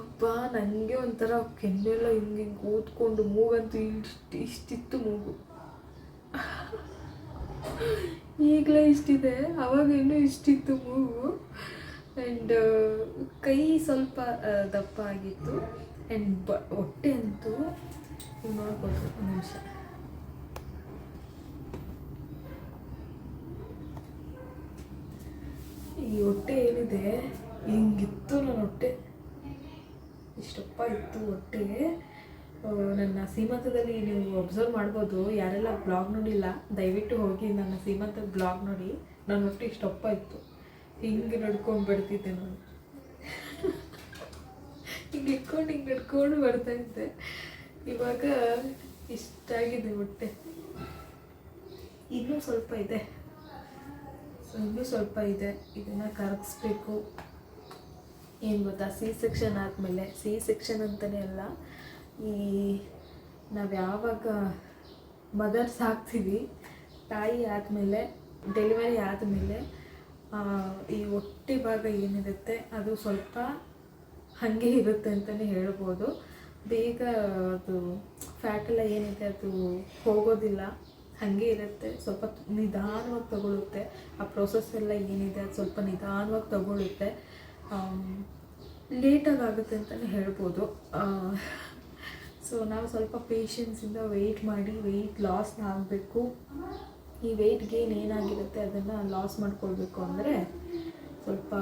ಅಪ್ಪ ನನಗೆ ಒಂಥರ ಕೆನ್ನೆಲ್ಲ ಹಿಂಗೆ ಕೂತ್ಕೊಂಡು ಮೂಗಂತೂ ಇಷ್ಟಿತ್ತು ಮೂಗು. ಈಗಲೇ ಇಷ್ಟಿದೆ, ಅವಾಗ ಇನ್ನೂ ಇಷ್ಟಿತ್ತು ಮೂಗು. ಆ್ಯಂಡ್ ಕೈ ಸ್ವಲ್ಪ ದಪ್ಪ ಆಗಿತ್ತು. ಆ್ಯಂಡ್ ಹೊಟ್ಟೆ ಅಂತೂ ನೋಡ್ಬೋದು. ಒಂದು ನಿಮಿಷ, ಈ ಹೊಟ್ಟೆ ಏನಿದೆ ಹಿಂಗಿತ್ತು. ನನ್ನ ಹೊಟ್ಟೆ ಇಷ್ಟಪ್ಪ ಇತ್ತು ಹೊಟ್ಟೆ. ನನ್ನ ಸೀಮಂತದಲ್ಲಿ ನೀವು ಅಬ್ಸರ್ವ್ ಮಾಡ್ಬೋದು. ಯಾರೆಲ್ಲ ಬ್ಲಾಗ್ ನೋಡಿಲ್ಲ ದಯವಿಟ್ಟು ಹೋಗಿ ನನ್ನ ಸೀಮಂತದ ಬ್ಲಾಗ್ ನೋಡಿ. ನನ್ನ ಹೊಟ್ಟೆ ಇಷ್ಟಪ್ಪ ಇತ್ತು. ಹಿಂಗೆ ನಡ್ಕೊಂಡು ಬರ್ತಿದ್ದೆ ನಾನು. ಹಿಂಗೆ ನಡ್ಕೊಂಡು ಬರ್ತಾಯಿದ್ದೆ. ಇವಾಗ ಇಷ್ಟಾಗಿದೆ ಹೊಟ್ಟೆ. ಇನ್ನೂ ಸ್ವಲ್ಪ ಇದೆ, ಇದನ್ನು ಕರಗಿಸ್ಬೇಕು. ಏನು ಗೊತ್ತಾ, ಸಿ ಸೆಕ್ಷನ್ ಆದಮೇಲೆ, ಸಿ ಸೆಕ್ಷನ್ ಅಂತಲೇ ಅಲ್ಲ, ಈ ನಾವು ಯಾವಾಗ ಮದರ್ಸ್ ಆಗ್ತೀವಿ, ತಾಯಿ ಆದಮೇಲೆ, ಡೆಲಿವರಿ ಆದಮೇಲೆ ಈ ಹೊಟ್ಟೆ ಭಾಗ ಏನಿರುತ್ತೆ ಅದು ಸ್ವಲ್ಪ ಹಾಗೆ ಇರುತ್ತೆ ಅಂತಲೇ ಹೇಳ್ಬೋದು. ಬೇಗ ಅದು ಫ್ಯಾಟೆಲ್ಲ ಏನಿದೆ ಅದು ಹೋಗೋದಿಲ್ಲ, ಹಾಗೆ ಇರುತ್ತೆ. ಸ್ವಲ್ಪ ನಿಧಾನವಾಗಿ ತಗೊಳುತ್ತೆ. ಆ ಪ್ರೋಸೆಸ್ ಎಲ್ಲ ಏನಿದೆ ಅದು ಸ್ವಲ್ಪ ನಿಧಾನವಾಗಿ ತಗೊಳುತ್ತೆ. ಲೇಟಾಗಿ ಆಗುತ್ತೆ ಅಂತಲೇ ಹೇಳ್ಬೋದು. ಸೊ ನಾವು ಸ್ವಲ್ಪ ಪೇಷನ್ಸಿಂದ ವೆಯ್ಟ್ ಮಾಡಿ ವೆಯ್ಟ್ ಲಾಸ್ ಆಗಬೇಕು. ಈ ವೆಯ್ಟ್ ಗೇನ್ ಏನಾಗಿರುತ್ತೆ ಅದನ್ನು ಲಾಸ್ ಮಾಡ್ಕೊಳ್ಬೇಕು ಅಂದರೆ ಸ್ವಲ್ಪ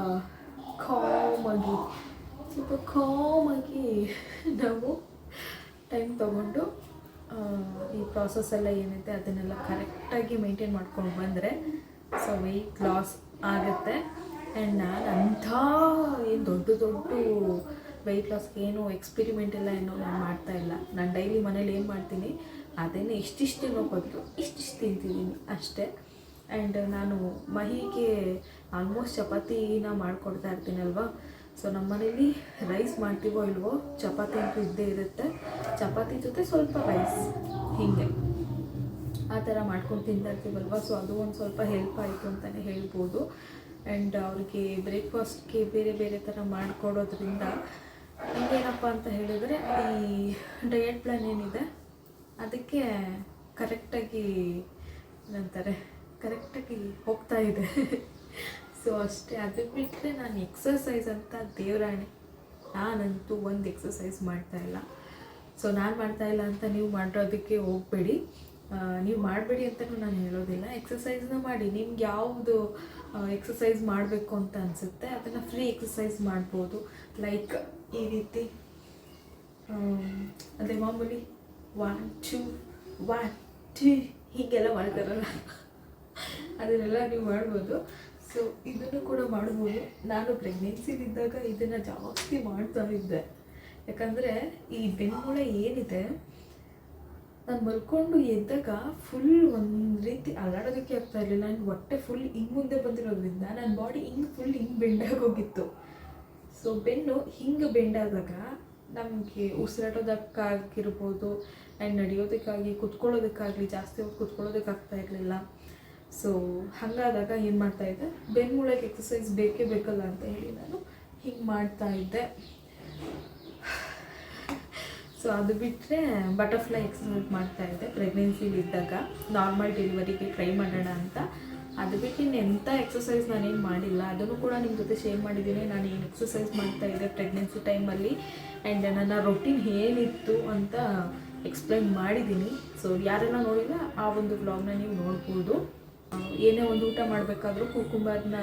ಕಾಮಾಗಿ ನಾವು ಟೈಮ್ ತೊಗೊಂಡು ಈ ಪ್ರಾಸೆಸ್ ಎಲ್ಲ ಏನಿದೆ ಅದನ್ನೆಲ್ಲ ಕರೆಕ್ಟಾಗಿ ಮೇಂಟೈನ್ ಮಾಡ್ಕೊಂಡು ಬಂದರೆ ಸೊ ವೆಯ್ಟ್ ಲಾಸ್ ಆಗುತ್ತೆ. ಆ್ಯಂಡ್ ನಾನು ಅಂಥ ಏನು ದೊಡ್ಡ ವೆಯ್ಟ್ ಲಾಸ್ಗೆ ಏನು ಎಕ್ಸ್ಪೆರಿಮೆಂಟ್ ಎಲ್ಲ ಏನೋ ನಾನು ಮಾಡ್ತಾಯಿಲ್ಲ. ನಾನು ಡೈಲಿ ಮನೇಲಿ ಏನು ಮಾಡ್ತೀನಿ ಅದೇನೇ ಇಷ್ಟಿಷ್ಟು ತಿನ್ನೋ ಬದಲು ಇಷ್ಟಿಷ್ಟು ತಿಂತಿದ್ದೀನಿ ಅಷ್ಟೇ. ಆ್ಯಂಡ್ ನಾನು ಮಹಿಗೆ ಆಲ್ಮೋಸ್ಟ್ ಚಪಾತಿನ ಮಾಡಿಕೊಡ್ತಾ ಇರ್ತೀನಲ್ವ. ಸೊ ನಮ್ಮ ಮನೇಲಿ ರೈಸ್ ಮಾಡ್ತೀವೋ ಇಲ್ವೋ ಚಪಾತಿ ಅಂತೂ ಇದ್ದೇ ಇರುತ್ತೆ. ಚಪಾತಿ ಜೊತೆ ಸ್ವಲ್ಪ ರೈಸ್ ಹೀಗೆ ಆ ಥರ ಮಾಡ್ಕೊಂಡು ತಿಂತಾ ಇರ್ತೀವಲ್ವ. ಸೊ ಅದು ಒಂದು ಸ್ವಲ್ಪ ಹೆಲ್ಪ್ ಆಯಿತು ಅಂತಲೇ ಹೇಳ್ಬೋದು. ಆ್ಯಂಡ್ ಅವ್ರಿಗೆ ಬ್ರೇಕ್ಫಾಸ್ಟ್ಗೆ ಬೇರೆ ಬೇರೆ ಥರ ಮಾಡಿಕೊಡೋದ್ರಿಂದ ಇನ್ನೇನಪ್ಪ ಅಂತ ಹೇಳಿದರೆ ಈ ಡಯಟ್ ಪ್ಲ್ಯಾನ್ ಏನಿದೆ ಅದಕ್ಕೆ ಕರೆಕ್ಟಾಗಿ ಹೋಗ್ತಾ ಇದೆ. ಸೊ ಅಷ್ಟೇ. ಅದು ಬಿಟ್ಟರೆ ನಾನು ಎಕ್ಸಸೈಸ್ ಅಂತ ದೇವರಾಣೆ ನಾನಂತೂ ಒಂದು ಎಕ್ಸಸೈಸ್ ಮಾಡ್ತಾಯಿಲ್ಲ. ಸೊ ನಾನು ಮಾಡ್ತಾಯಿಲ್ಲ ಅಂತ ನೀವು ಮಾಡೋದಕ್ಕೆ ಹೋಗಬೇಡಿ. ನೀವು ಮಾಡಬೇಡಿ ಅಂತಲೂ ನಾನು ಹೇಳೋದಿಲ್ಲ. ಎಕ್ಸಸೈಸ್ನ ಮಾಡಿ. ನಿಮ್ಗೆ ಯಾವುದು ಎಕ್ಸಸೈಸ್ ಮಾಡಬೇಕು ಅಂತ ಅನಿಸುತ್ತೆ ಅದನ್ನು ಫ್ರೀ ಎಕ್ಸಸೈಸ್ ಮಾಡ್ಬೋದು. ಲೈಕ್ ಈ ರೀತಿ ಅದೇ ಮಾಮೂಲಿ 1 2 ಹೀಗೆಲ್ಲ ಮಾಡ್ತಾರಲ್ಲ ಅದನ್ನೆಲ್ಲ ನೀವು ಮಾಡ್ಬೋದು. ಸೊ ಇದನ್ನು ಕೂಡ ಮಾಡ್ಬೋದು. ನಾನು ಪ್ರೆಗ್ನೆನ್ಸಿಲಿದ್ದಾಗ ಇದನ್ನು ಜಾಸ್ತಿ ಮಾಡ್ತಾ ಇದ್ದೆ. ಯಾಕಂದರೆ ಈ ಬೆನ್ಮೂಳೆ ಏನಿದೆ ನಾನು ಮಲ್ಕೊಂಡು ಎದ್ದಾಗ ಫುಲ್ ಒಂದು ರೀತಿ ಅಲ್ಲಾಡೋದಕ್ಕೆ ಆಗ್ತಾ ಇರಲಿಲ್ಲ. ನನ್ನ ಹೊಟ್ಟೆ ಫುಲ್ ಹಿಂಗೆ ಮುಂದೆ ಬಂದಿರೋದ್ರಿಂದ ನನ್ನ ಬಾಡಿ ಫುಲ್ ಹಿಂಗೆ ಬೆಂಡಾಗಿ ಹೋಗಿತ್ತು. ಸೊ ಬೆನ್ನು ಹಿಂಗೆ ಬೆಂಡಾದಾಗ ನಮಗೆ ಉಸಿರಾಟೋದಕ್ಕಾಗಿರ್ಬೋದು ಆ್ಯಂಡ್ ನಡೆಯೋದಕ್ಕಾಗಿ ಕುತ್ಕೊಳ್ಳೋದಕ್ಕಾಗಲಿ ಜಾಸ್ತಿ ಹೊತ್ತು ಕುತ್ಕೊಳ್ಳೋದಕ್ಕಾಗ್ತಾ ಇರಲಿಲ್ಲ. ಸೊ ಹಾಗಾದಾಗ ಏನು ಮಾಡ್ತಾಯಿದ್ದೆ, ಬೆನ್ಮೂಳೆಗೆ ಎಕ್ಸಸೈಸ್ ಬೇಕೇ ಬೇಕಲ್ಲ ಅಂತ ಹೇಳಿ ನಾನು ಹಿಂಗೆ ಮಾಡ್ತಾಯಿದ್ದೆ. ಸೊ ಅದು ಬಿಟ್ಟರೆ ಬಟರ್ಫ್ಲೈ ಎಕ್ಸಸೈಸ್ ಮಾಡ್ತಾಯಿದ್ದೆ ಪ್ರೆಗ್ನೆನ್ಸಿಲಿದ್ದಾಗ. ನಾರ್ಮಲ್ ಡೆಲಿವರಿಗೆ ಟ್ರೈ ಮಾಡೋಣ ಅಂತ. ಅದು ಬಿಟ್ಟು ಎಂಥ ಎಕ್ಸಸೈಸ್ ನಾನೇನು ಮಾಡಿಲ್ಲ. ಅದನ್ನು ಕೂಡ ನಿಮ್ಮ ಜೊತೆ ಶೇರ್ ಮಾಡಿದ್ದೀನಿ. ನಾನು ಏನು ಎಕ್ಸಸೈಸ್ ಮಾಡ್ತಾಯಿದ್ದೆ ಪ್ರೆಗ್ನೆನ್ಸಿ ಟೈಮಲ್ಲಿ ಆ್ಯಂಡ್ ನನ್ನ ರೊಟೀನ್ ಏನಿತ್ತು ಅಂತ ಎಕ್ಸ್ಪ್ಲೈನ್ ಮಾಡಿದ್ದೀನಿ. ಸೊ ಯಾರೆಲ್ಲ ನೋಡಿಲ್ಲ ಆ ಒಂದು ವ್ಲಾಗ್ನ ನೀವು ನೋಡ್ಬೋದು. ಏನೇ ಒಂದು ಊಟ ಮಾಡಬೇಕಾದ್ರೂ ಕುಕುಂಬರ್ನ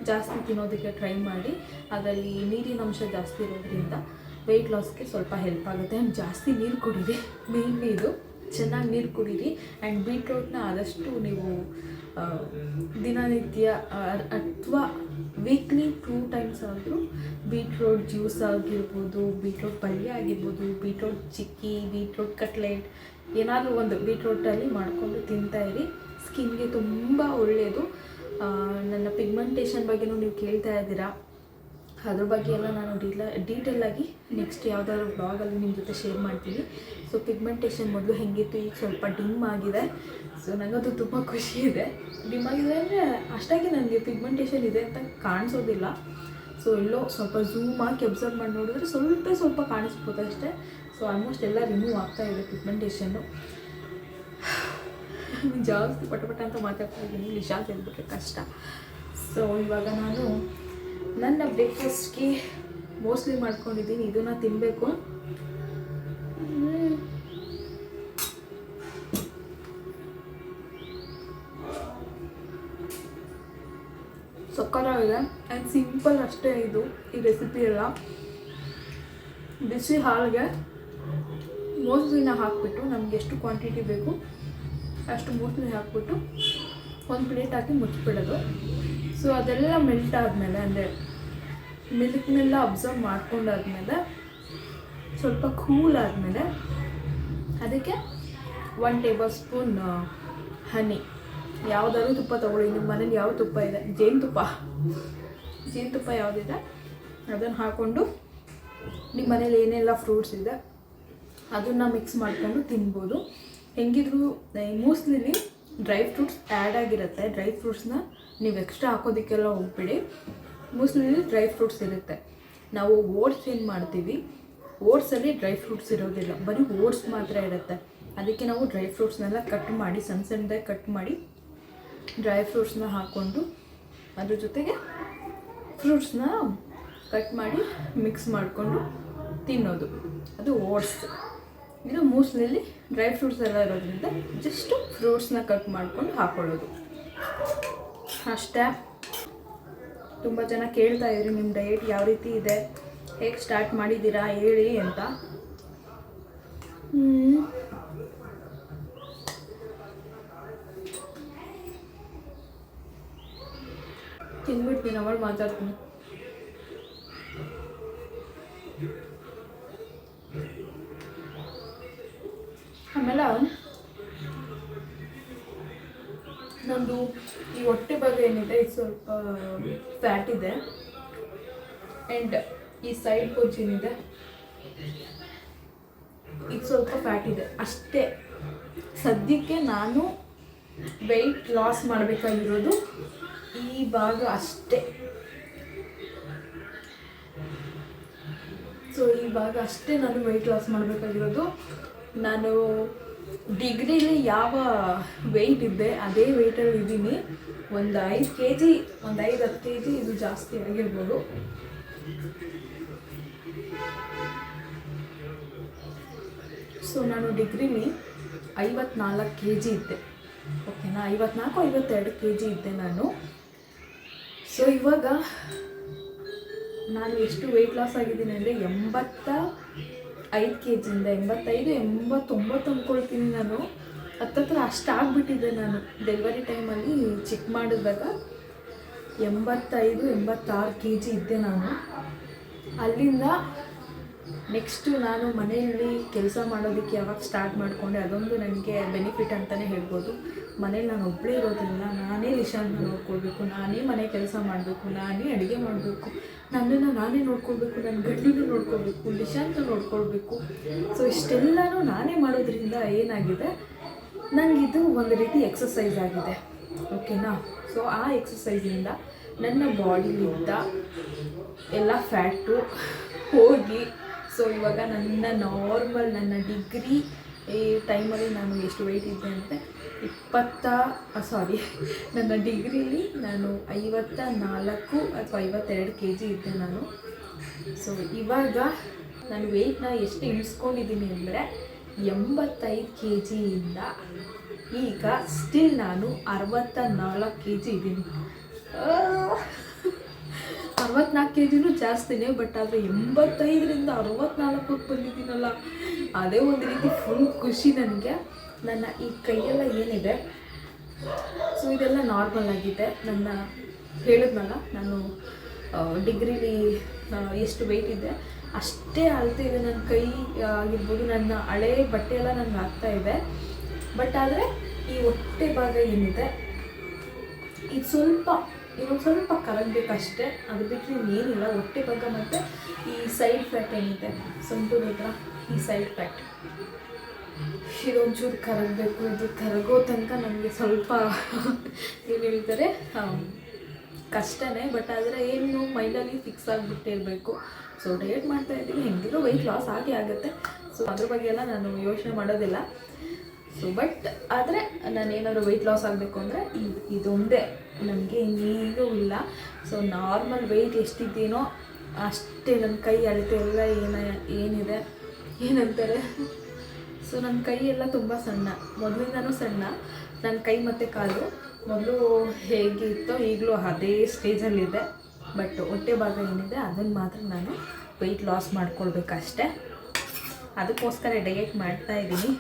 ಜಾಸ್ತಿ ತಿನ್ನೋದಕ್ಕೆ ಟ್ರೈ ಮಾಡಿ. ಅದರಲ್ಲಿ ನೀರಿನ ಅಂಶ ಜಾಸ್ತಿ ಇರೋದ್ರಿಂದ ವೆಯ್ಟ್ ಲಾಸ್ಗೆ ಸ್ವಲ್ಪ ಹೆಲ್ಪ್ ಆಗುತ್ತೆ. ಆ್ಯಂಡ್ ಜಾಸ್ತಿ ನೀರು ಕುಡೀರಿ, ಮೇಯ್ನ್ಲಿ ಇದು. ಚೆನ್ನಾಗಿ ನೀರು ಕುಡೀರಿ. ಆ್ಯಂಡ್ ಬೀಟ್ರೋಟ್ನ ಆದಷ್ಟು ನೀವು ದಿನನಿತ್ಯ ಅಥವಾ ವೀಕ್ಲಿ 2 ಟೈಮ್ಸ್ ಆದರೂ ಬೀಟ್ರೋಟ್ ಜ್ಯೂಸ್ ಆಗಿರ್ಬೋದು, ಬೀಟ್ರೋಟ್ ಪಲ್ಯ ಆಗಿರ್ಬೋದು, ಬೀಟ್ರೋಟ್ ಚಿಕ್ಕಿ, ಬೀಟ್ರೋಟ್ ಕಟ್ಲೆಟ್ ಏನಾದರೂ ಒಂದು ಬೀಟ್ರೋಟಲ್ಲಿ ಮಾಡಿಕೊಂಡು ತಿಂತಾಯಿರಿ. ಸ್ಕಿನ್ಗೆ ತುಂಬ ಒಳ್ಳೆಯದು. ನನ್ನ ಪಿಗ್ಮೆಂಟೇಷನ್ ಬಗ್ಗೆನೂ ನೀವು ಕೇಳ್ತಾ ಇದ್ದೀರಾ. ಅದ್ರ ಬಗ್ಗೆ ಎಲ್ಲ ನಾನು ಡೀಟೇಲಾಗಿ ನೆಕ್ಸ್ಟ್ ಯಾವುದಾದ್ರು ಬ್ಲಾಗಲ್ಲಿ ನಿಮ್ಮ ಜೊತೆ ಶೇರ್ ಮಾಡ್ತೀನಿ. ಸೊ ಪಿಗ್ಮೆಂಟೇಷನ್ ಮೊದಲು ಹೆಂಗಿತ್ತು, ಈಗ ಸ್ವಲ್ಪ ಡಿಮ್ ಆಗಿದೆ. ಸೊ ನನಗದು ತುಂಬ ಖುಷಿ ಇದೆ. ಡಿಮ್ ಆಗಿದೆ ಅಂದರೆ ಅಷ್ಟಾಗಿ ನನಗೆ ಪಿಗ್ಮೆಂಟೇಷನ್ ಇದೆ ಅಂತ ಕಾಣಿಸೋದಿಲ್ಲ. ಸೊ ಎಲ್ಲೋ ಸ್ವಲ್ಪ ಝೂಮ್ ಹಾಕಿ ಅಬ್ಸರ್ವ್ ಮಾಡಿ ನೋಡಿದ್ರೆ ಸ್ವಲ್ಪ ಕಾಣಿಸ್ಬೋದು ಅಷ್ಟೇ. ಸೊ ಆಲ್ಮೋಸ್ಟ್ ಎಲ್ಲ ರಿಮೂವ್ ಆಗ್ತಾಯಿದೆ ಪಿಗ್ಮೆಂಟೇಷನ್ನು. ಜಾಸ್ತಿ ಪಟ ಅಂತ ಮಾತಾಡ್ತಾ ಇದ್ದೀನಿ, ನಿಶಾಂತ್ ಹೇಳ್ಬಿಟ್ರೆ ಕಷ್ಟ. ಸೊ ಇವಾಗ ನಾನು ನನ್ನ ಬ್ರೇಕ್ಫಾಸ್ಟ್ಗೆ ಮೋಸ್ಟ್ಲಿ ಮಾಡ್ಕೊಂಡಿದ್ದೀನಿ, ಇದನ್ನು ತಿನ್ನಬೇಕು. ಸಕ್ಕತ್ತಾಗಿದೆ ಆ್ಯಂಡ್ ಸಿಂಪಲ್ ಅಷ್ಟೇ ಇದು. ಈ ರೆಸಿಪಿ ಎಲ್ಲ ಬಿಸಿ ಹಾಲಿಗೆ ಮೋಸ್ಟ್ಲಿನ ಹಾಕಿಬಿಟ್ಟು ನಮ್ಗೆ ಎಷ್ಟು ಕ್ವಾಂಟಿಟಿ ಬೇಕು ಅಷ್ಟು ಮೋಸ್ಟ್ಲಿ ಹಾಕ್ಬಿಟ್ಟು ಒಂದು ಪ್ಲೇಟ್ ಹಾಕಿ ಮುಚ್ಚಿಬಿಡೋದು. ಸೊ ಅದೆಲ್ಲ ಮೆಲ್ಟ್ ಆದಮೇಲೆ, ಅಂದರೆ ಮಿಲ್ಕ್ನೆಲ್ಲ ಅಬ್ಸರ್ವ್ ಮಾಡ್ಕೊಂಡಾದ್ಮೇಲೆ, ಸ್ವಲ್ಪ ಕೂಲ್ ಆದಮೇಲೆ ಅದಕ್ಕೆ 1 ಟೇಬಲ್ ಸ್ಪೂನ್ ಹನಿ, ಯಾವುದಾದ್ರೂ ತುಪ್ಪ ತೊಗೊಳ್ಳಿ. ನಿಮ್ಮ ಮನೇಲಿ ಯಾವ ತುಪ್ಪ ಇದೆ, ಜೇನುತುಪ್ಪ ಯಾವುದಿದೆ ಅದನ್ನು ಹಾಕ್ಕೊಂಡು, ನಿಮ್ಮ ಮನೇಲಿ ಏನೆಲ್ಲ ಫ್ರೂಟ್ಸ್ ಇದೆ ಅದನ್ನು ಮಿಕ್ಸ್ ಮಾಡ್ಕೊಂಡು ತಿನ್ಬೋದು. ಹೆಂಗಿದ್ರು ಮೋಸ್ಟ್ಲಿ ಡ್ರೈ ಫ್ರೂಟ್ಸ್ ಆ್ಯಡ್ ಆಗಿರುತ್ತೆ. ಡ್ರೈ ಫ್ರೂಟ್ಸ್ನ ನೀವು ಎಕ್ಸ್ಟ್ರಾ ಹಾಕೋದಕ್ಕೆಲ್ಲ ಹೋಗ್ಬಿಡಿ. ಮೋಸ್ಟ್ಲಿ ಡ್ರೈ ಫ್ರೂಟ್ಸ್ ಇರುತ್ತೆ. ನಾವು ಓಟ್ಸ್ ಏನು ಮಾಡ್ತೀವಿ, ಓಟ್ಸಲ್ಲಿ ಡ್ರೈ ಫ್ರೂಟ್ಸ್ ಇರೋದಿಲ್ಲ, ಬರೀ ಓಟ್ಸ್ ಮಾತ್ರ ಇರುತ್ತೆ. ಅದಕ್ಕೆ ನಾವು ಡ್ರೈ ಫ್ರೂಟ್ಸ್ನೆಲ್ಲ ಕಟ್ ಮಾಡಿ ಸಣ್ಣದಾಗಿ ಕಟ್ ಮಾಡಿ ಡ್ರೈ ಫ್ರೂಟ್ಸ್ನ ಹಾಕ್ಕೊಂಡು ಅದ್ರ ಜೊತೆಗೆ ಫ್ರೂಟ್ಸ್ನ ಕಟ್ ಮಾಡಿ ಮಿಕ್ಸ್ ಮಾಡಿಕೊಂಡು ತಿನ್ನೋದು, ಅದು ಓಟ್ಸ್. ಇದು ಮೋಸ್ಟ್ಲಿ ಡ್ರೈ ಫ್ರೂಟ್ಸ್ ಎಲ್ಲ ಇರೋದ್ರಿಂದ ಜಸ್ಟು ಫ್ರೂಟ್ಸ್ನ ಕಟ್ ಮಾಡ್ಕೊಂಡು ಹಾಕ್ಕೊಳ್ಳೋದು ಅಷ್ಟೇ. ತುಂಬ ಜನ ಕೇಳ್ತಾ ಇದ್ರಿ ನಿಮ್ಮ ಡಯಟ್ ಯಾವ ರೀತಿ ಇದೆ, ಹೇಗೆ ಸ್ಟಾರ್ಟ್ ಮಾಡಿದ್ದೀರಾ ಹೇಳಿ ಅಂತ. ತಿಂದ್ಬಿಡ್ತೀನಿ, ಅವಳು ಮಾತಾಡ್ತೀನಿ. ಆಮೇಲೆ ನಂದು ಈ ಹೊಟ್ಟೆ ಭಾಗ ಏನಿದೆ ಇದು ಸ್ವಲ್ಪ ಫ್ಯಾಟ್ ಇದೆ, ಆ್ಯಂಡ್ ಈ ಸೈಡ್ ಪೋಚ್ ಏನಿದೆ ಇದು ಸ್ವಲ್ಪ ಫ್ಯಾಟ್ ಇದೆ ಅಷ್ಟೇ. ಸದ್ಯಕ್ಕೆ ನಾನು ವೆಯ್ಟ್ ಲಾಸ್ ಮಾಡಬೇಕಾಗಿರೋದು ಈ ಭಾಗ ಅಷ್ಟೇ. ಸೊ ಈ ಭಾಗ ಅಷ್ಟೇ ನಾನು ವೆಯ್ಟ್ ಲಾಸ್ ಮಾಡಬೇಕಾಗಿರೋದು. ನಾನು ಡಿಗ್ರಿಲಿ ಯಾವ ವೆಯ್ಟ್ ಇದ್ದೆ ಅದೇ ವೆಯ್ಟಲ್ಲಿ ಇದ್ದೀನಿ. ಒಂದು 5 kg, ಒಂದು 5-10 kg ಇದು ಜಾಸ್ತಿ ಆಗಿರ್ಬೋದು. ಸೊ ನಾನು ಡಿಗ್ರಿಲಿ 54 kg ಇದ್ದೆ, ಓಕೆನಾ, 54-52 kg ಇದ್ದೆ ನಾನು. ಸೊ ಇವಾಗ ನಾನು ಎಷ್ಟು ವೆಯ್ಟ್ ಲಾಸ್ ಆಗಿದ್ದೀನಿ ಅಂದರೆ 85 kgಯಿಂದ 85-89 ಅಂದ್ಕೊಳ್ತೀನಿ ನಾನು. ಹತ್ತತ್ರ ಅಷ್ಟು ಆಗಿಬಿಟ್ಟಿದ್ದೆ ನಾನು. ಡೆಲಿವರಿ ಟೈಮಲ್ಲಿ ಚೆಕ್ ಮಾಡಿದಾಗ 85-86 kg ಇದ್ದೆ ನಾನು. ಅಲ್ಲಿಂದ ನೆಕ್ಸ್ಟು ನಾನು ಮನೆಯಲ್ಲಿ ಕೆಲಸ ಮಾಡೋದಕ್ಕೆ ಯಾವಾಗ ಸ್ಟಾರ್ಟ್ ಮಾಡಿಕೊಂಡೆ, ಅದೊಂದು ನನಗೆ ಬೆನಿಫಿಟ್ ಅಂತಲೇ ಹೇಳ್ಬೋದು. ಮನೇಲಿ ನಾನು ಒಬ್ಬಳೇ ಇರೋದ್ರಿಂದ ನಾನೇ ನಿಶಾಂತನ ನೋಡ್ಕೊಳ್ಬೇಕು, ನಾನೇ ಮನೆ ಕೆಲಸ ಮಾಡಬೇಕು, ನಾನೇ ಅಡುಗೆ ಮಾಡಬೇಕು, ನನ್ನನ್ನು ನಾನೇ ನೋಡ್ಕೊಳ್ಬೇಕು, ನನ್ನ ಗಂಡನ್ನು ನೋಡ್ಕೊಳ್ಬೇಕು, ನಿಶಾಂತ ನೋಡ್ಕೊಳ್ಬೇಕು. ಸೊ ಇಷ್ಟೆಲ್ಲನೂ ನಾನೇ ಮಾಡೋದ್ರಿಂದ ಏನಾಗಿದೆ, ನನಗಿದು ಒಂದು ರೀತಿ ಎಕ್ಸಸೈಸ್ ಆಗಿದೆ, ಓಕೆನಾ. ಸೊ ಆ ಎಕ್ಸಸೈಸಿಂದ ನನ್ನ ಬಾಡಿಲಿದ್ದ ಎಲ್ಲ ಫ್ಯಾಟು ಹೋಗಿ, ಸೊ ಇವಾಗ ನನ್ನ ನಾರ್ಮಲ್, ನನ್ನ ಡಿಗ್ರಿ ಈ ಟೈಮಲ್ಲಿ ನಾನು ಎಷ್ಟು ವೆಯ್ಟ್ ಇದ್ದೆ ಅಂದರೆ ನನ್ನ ಡಿಗ್ರಿಲಿ ನಾನು 54 ಅಥವಾ 52 kg ಇದ್ದೆ ನಾನು. ಸೊ ಇವಾಗ ನಾನು ವೆಯ್ಟ್ನ ಎಷ್ಟು ಇಳಿಸ್ಕೊಂಡಿದ್ದೀನಿ ಅಂದರೆ 85 kgಯಿಂದ ಈಗ ಸ್ಟಿಲ್ ನಾನು 64 kg ಇದ್ದೀನಿ. 64 kgನೂ ಜಾಸ್ತಿನೇ, ಬಟ್ ಆದರೆ 85ರಿಂದ 64ಕ್ಕೆ ಬಂದಿದ್ದೀನಲ್ಲ, ಅದೇ ಒಂದು ರೀತಿ ಫುಲ್ ಖುಷಿ ನನಗೆ. ನನ್ನ ಈ ಕೈಯೆಲ್ಲ ಏನಿದೆ, ಸೊ ಇದೆಲ್ಲ ನಾರ್ಮಲ್ ಆಗಿದೆ. ನನ್ನ ಹೇಳಿದ್ನಲ್ಲ, ನಾನು ಡಿಗ್ರಿಲಿ ಎಷ್ಟು ವೆಯ್ಟ್ ಇದೆ ಅಷ್ಟೇ ಅಳ್ತಾ ಇದೆ. ನನ್ನ ಕೈ ಆಗಿರ್ಬೋದು, ನನ್ನ ಹಳೆ ಬಟ್ಟೆ ಎಲ್ಲ ನನಗೆ ಆಗ್ತಾ ಇದೆ. ಬಟ್ ಆದರೆ ಈ ಹೊಟ್ಟೆ ಭಾಗ ಏನಿದೆ ಇದು ಇನ್ನೊಂದು ಸ್ವಲ್ಪ ಕರಗಬೇಕಷ್ಟೇ, ಅದು ಬಿಟ್ಟರೆ ಇನ್ನೇನಿಲ್ಲ. ಹೊಟ್ಟೆ ಭಾಗ ಮತ್ತು ಈ ಸೈಡ್ ಫ್ಯಾಟ್ ಏನಿದೆ, ಸೊಂಟದ ಹತ್ರ ಈ ಸೈಡ್ ಫ್ಯಾಟ್, ಇದೊಂಚೂರು ಕರಗಬೇಕು. ಇದು ಕರಗೋ ತನಕ ನನಗೆ ಸ್ವಲ್ಪ ಏನು ಹೇಳ್ತಾರೆ ಕಷ್ಟನೇ. ಬಟ್ ಆದರೆ ಏನು ಮೈಂಡಲ್ಲಿ ಫಿಕ್ಸ್ ಆಗಿಬಿಟ್ಟಿರಬೇಕು. ಸೊ ಡಯಟ್ ಮಾಡ್ತಾಯಿದ್ದೀನಿ, ಹೆಂಗಿದ್ರು ವೆಯ್ಟ್ ಲಾಸ್ ಆಗುತ್ತೆ. ಸೊ ಅದ್ರ ಬಗ್ಗೆ ಎಲ್ಲ ನಾನು ಯೋಚನೆ ಮಾಡೋದಿಲ್ಲ. ಸೊ ಬಟ್ ಆದರೆ ನಾನು ಏನಾದರೂ ವೆಯ್ಟ್ ಲಾಸ್ ಆಗಬೇಕು ಅಂದರೆ ಇದೊಂದೇ, ನನಗೆ ಇನ್ನೇನೂ ಇಲ್ಲ. ಸೊ ನಾರ್ಮಲ್ ವೆಯ್ಟ್ ಎಷ್ಟಿದ್ದೀನೋ ಅಷ್ಟೇ. ನನ್ನ ಕೈ ಅಳತೆ ಎಲ್ಲ ಏನಿದೆ ಏನಂತಾರೆ, ಸೊ ನನ್ನ ಕೈ ಎಲ್ಲ ತುಂಬ ಸಣ್ಣ, ಮೊದಲಿಂದನೂ ಸಣ್ಣ ನನ್ನ ಕೈ ಮತ್ತು ಕಾಲು. ಮೊದಲು ಹೇಗಿತ್ತೋ ಈಗಲೂ ಅದೇ ಸ್ಟೇಜಲ್ಲಿದೆ. ಬಟ್ ಹೊಟ್ಟೆ ಭಾಗ ಏನಿದೆ ಅದನ್ನು ಮಾತ್ರ ನಾನು ವೆಯ್ಟ್ ಲಾಸ್ ಮಾಡ್ಕೊಳ್ಬೇಕಷ್ಟೆ. ಅದಕ್ಕೋಸ್ಕರ ಡಯಟ್ ಮಾಡ್ತಾಯಿದ್ದೀನಿ.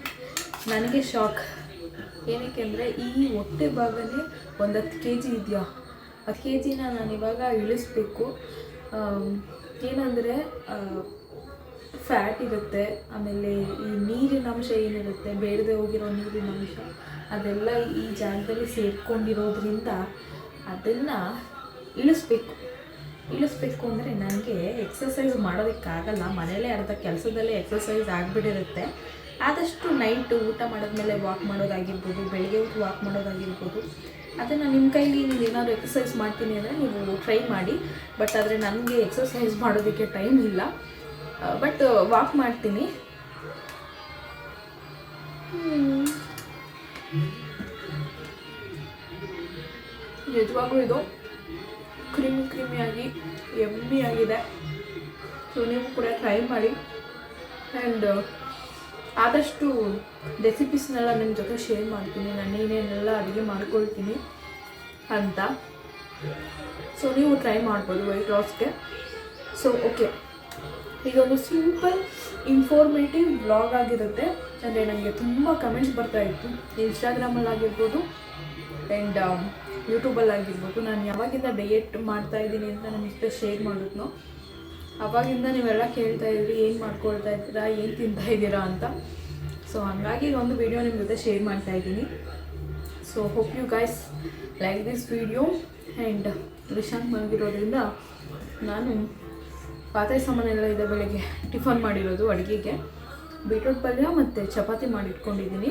ನನಗೆ ಶಾಕ್ ಏನಕ್ಕೆ ಅಂದರೆ ಈ ಹೊಟ್ಟೆ ಭಾಗನೇ ಒಂದು 10 kg ಇದೆಯಾ, 10 kgನ ನಾನು ಇವಾಗ ಇಳಿಸ್ಬೇಕು. ಏನಂದರೆ ಫ್ಯಾಟ್ ಇರುತ್ತೆ, ಆಮೇಲೆ ಈ ನೀರಿನ ಅಂಶ ಏನಿರುತ್ತೆ, ಬೇಡದೆ ಹೋಗಿರೋ ನೀರಿನ ಅಂಶ ಅದೆಲ್ಲ ಈ ಜಾಗದಲ್ಲಿ ಸೇರಿಕೊಂಡಿರೋದ್ರಿಂದ ಅದನ್ನು ಇಳಿಸ್ಬೇಕು ಅಂದರೆ ನನಗೆ ಎಕ್ಸಸೈಸ್ ಮಾಡೋದಕ್ಕಾಗಲ್ಲ. ಮನೇಲೇ ಅರ್ಧ ಕೆಲಸದಲ್ಲೇ ಎಕ್ಸಸೈಸ್ ಆಗಿಬಿಟ್ಟಿರುತ್ತೆ. ಆದಷ್ಟು ನೈಟು ಊಟ ಮಾಡಿದ್ಮೇಲೆ ವಾಕ್ ಮಾಡೋದಾಗಿರ್ಬೋದು, ಬೆಳಗ್ಗೆ ಹೊತ್ತು ವಾಕ್ ಮಾಡೋದಾಗಿರ್ಬೋದು, ಅದನ್ನು ನಿಮ್ಮ ಕೈಲಿ ನೀವು ಏನಾದರೂ ಎಕ್ಸಸೈಸ್ ಮಾಡ್ತೀನಿ ಅಂದರೆ ನೀವು ಟ್ರೈ ಮಾಡಿ. ಬಟ್ ಆದರೆ ನನಗೆ ಎಕ್ಸಸೈಸ್ ಮಾಡೋದಕ್ಕೆ ಟೈಮ್ ಇಲ್ಲ. ಬಟ್ ವಾಕ್ ಮಾಡ್ತೀನಿ. ನಿಜವಾಗ್ಲೂ ಇದು ಕ್ರೀಮಿಯಾಗಿ ಯಮ್ಮಿ ಆಗಿದೆ. ಸೊ ನೀವು ಕೂಡ ಟ್ರೈ ಮಾಡಿ. ಆ್ಯಂಡ್ ಆದಷ್ಟು ರೆಸಿಪೀಸ್ನೆಲ್ಲ ನಿಮ್ಮ ಜೊತೆ ಶೇರ್ ಮಾಡ್ತೀನಿ, ನಾನು ಏನೇನೆಲ್ಲ ಅಡುಗೆ ಮಾಡ್ಕೊಳ್ತೀನಿ ಅಂತ. ಸೊ ನೀವು ಟ್ರೈ ಮಾಡ್ಬೋದು ವೆಯ್ಟ್ ಲಾಸ್ಗೆ. ಸೊ ಓಕೆ, ಇದೊಂದು ಸಿಂಪಲ್ ಇನ್ಫಾರ್ಮೇಟಿವ್ ಬ್ಲಾಗ್ ಆಗಿರುತ್ತೆ. ಅಂದರೆ ನನಗೆ ತುಂಬ ಕಮೆಂಟ್ಸ್ ಬರ್ತಾಯಿತ್ತು ಇನ್ಸ್ಟಾಗ್ರಾಮಲ್ಲಾಗಿರ್ಬೋದು ಆ್ಯಂಡ್ ಯೂಟ್ಯೂಬಲ್ಲಾಗಿರ್ಬೋದು. ನಾನು ಯಾವಾಗಿಂದ ಡಯಟ್ ಮಾಡ್ತಾಯಿದ್ದೀನಿ ಅಂತ ನನ್ನ ಜೊತೆ ಶೇರ್ ಮಾಡಿದ್ನೋ ಆವಾಗಿಂದ ನೀವೆಲ್ಲ ಕೇಳ್ತಾಯಿದ್ರಿ, ಏನು ಮಾಡ್ಕೊಳ್ತಾ ಇದ್ದೀರಾ, ಏನು ತಿಂತಾಯಿದ್ದೀರಾ ಅಂತ. ಸೊ ಹಾಗಾಗಿ ಇದೊಂದು ವಿಡಿಯೋ ನಿಮ್ಮ ಜೊತೆ ಶೇರ್ ಮಾಡ್ತಾಯಿದ್ದೀನಿ. So hope you guys like this video. And Rishanth ಮಲಗಿರೋದ್ರಿಂದ ನಾನು ಪಾತ್ರೆ ಸಾಮಾನೆಲ್ಲ ಇದೆ. ಬೆಳಗ್ಗೆ ಟಿಫನ್ ಮಾಡಿರೋದು, ಅಡುಗೆಗೆ ಬೀಟ್ರೂಟ್ ಪಲ್ಯ ಮತ್ತು ಚಪಾತಿ ಮಾಡಿಟ್ಕೊಂಡಿದ್ದೀನಿ.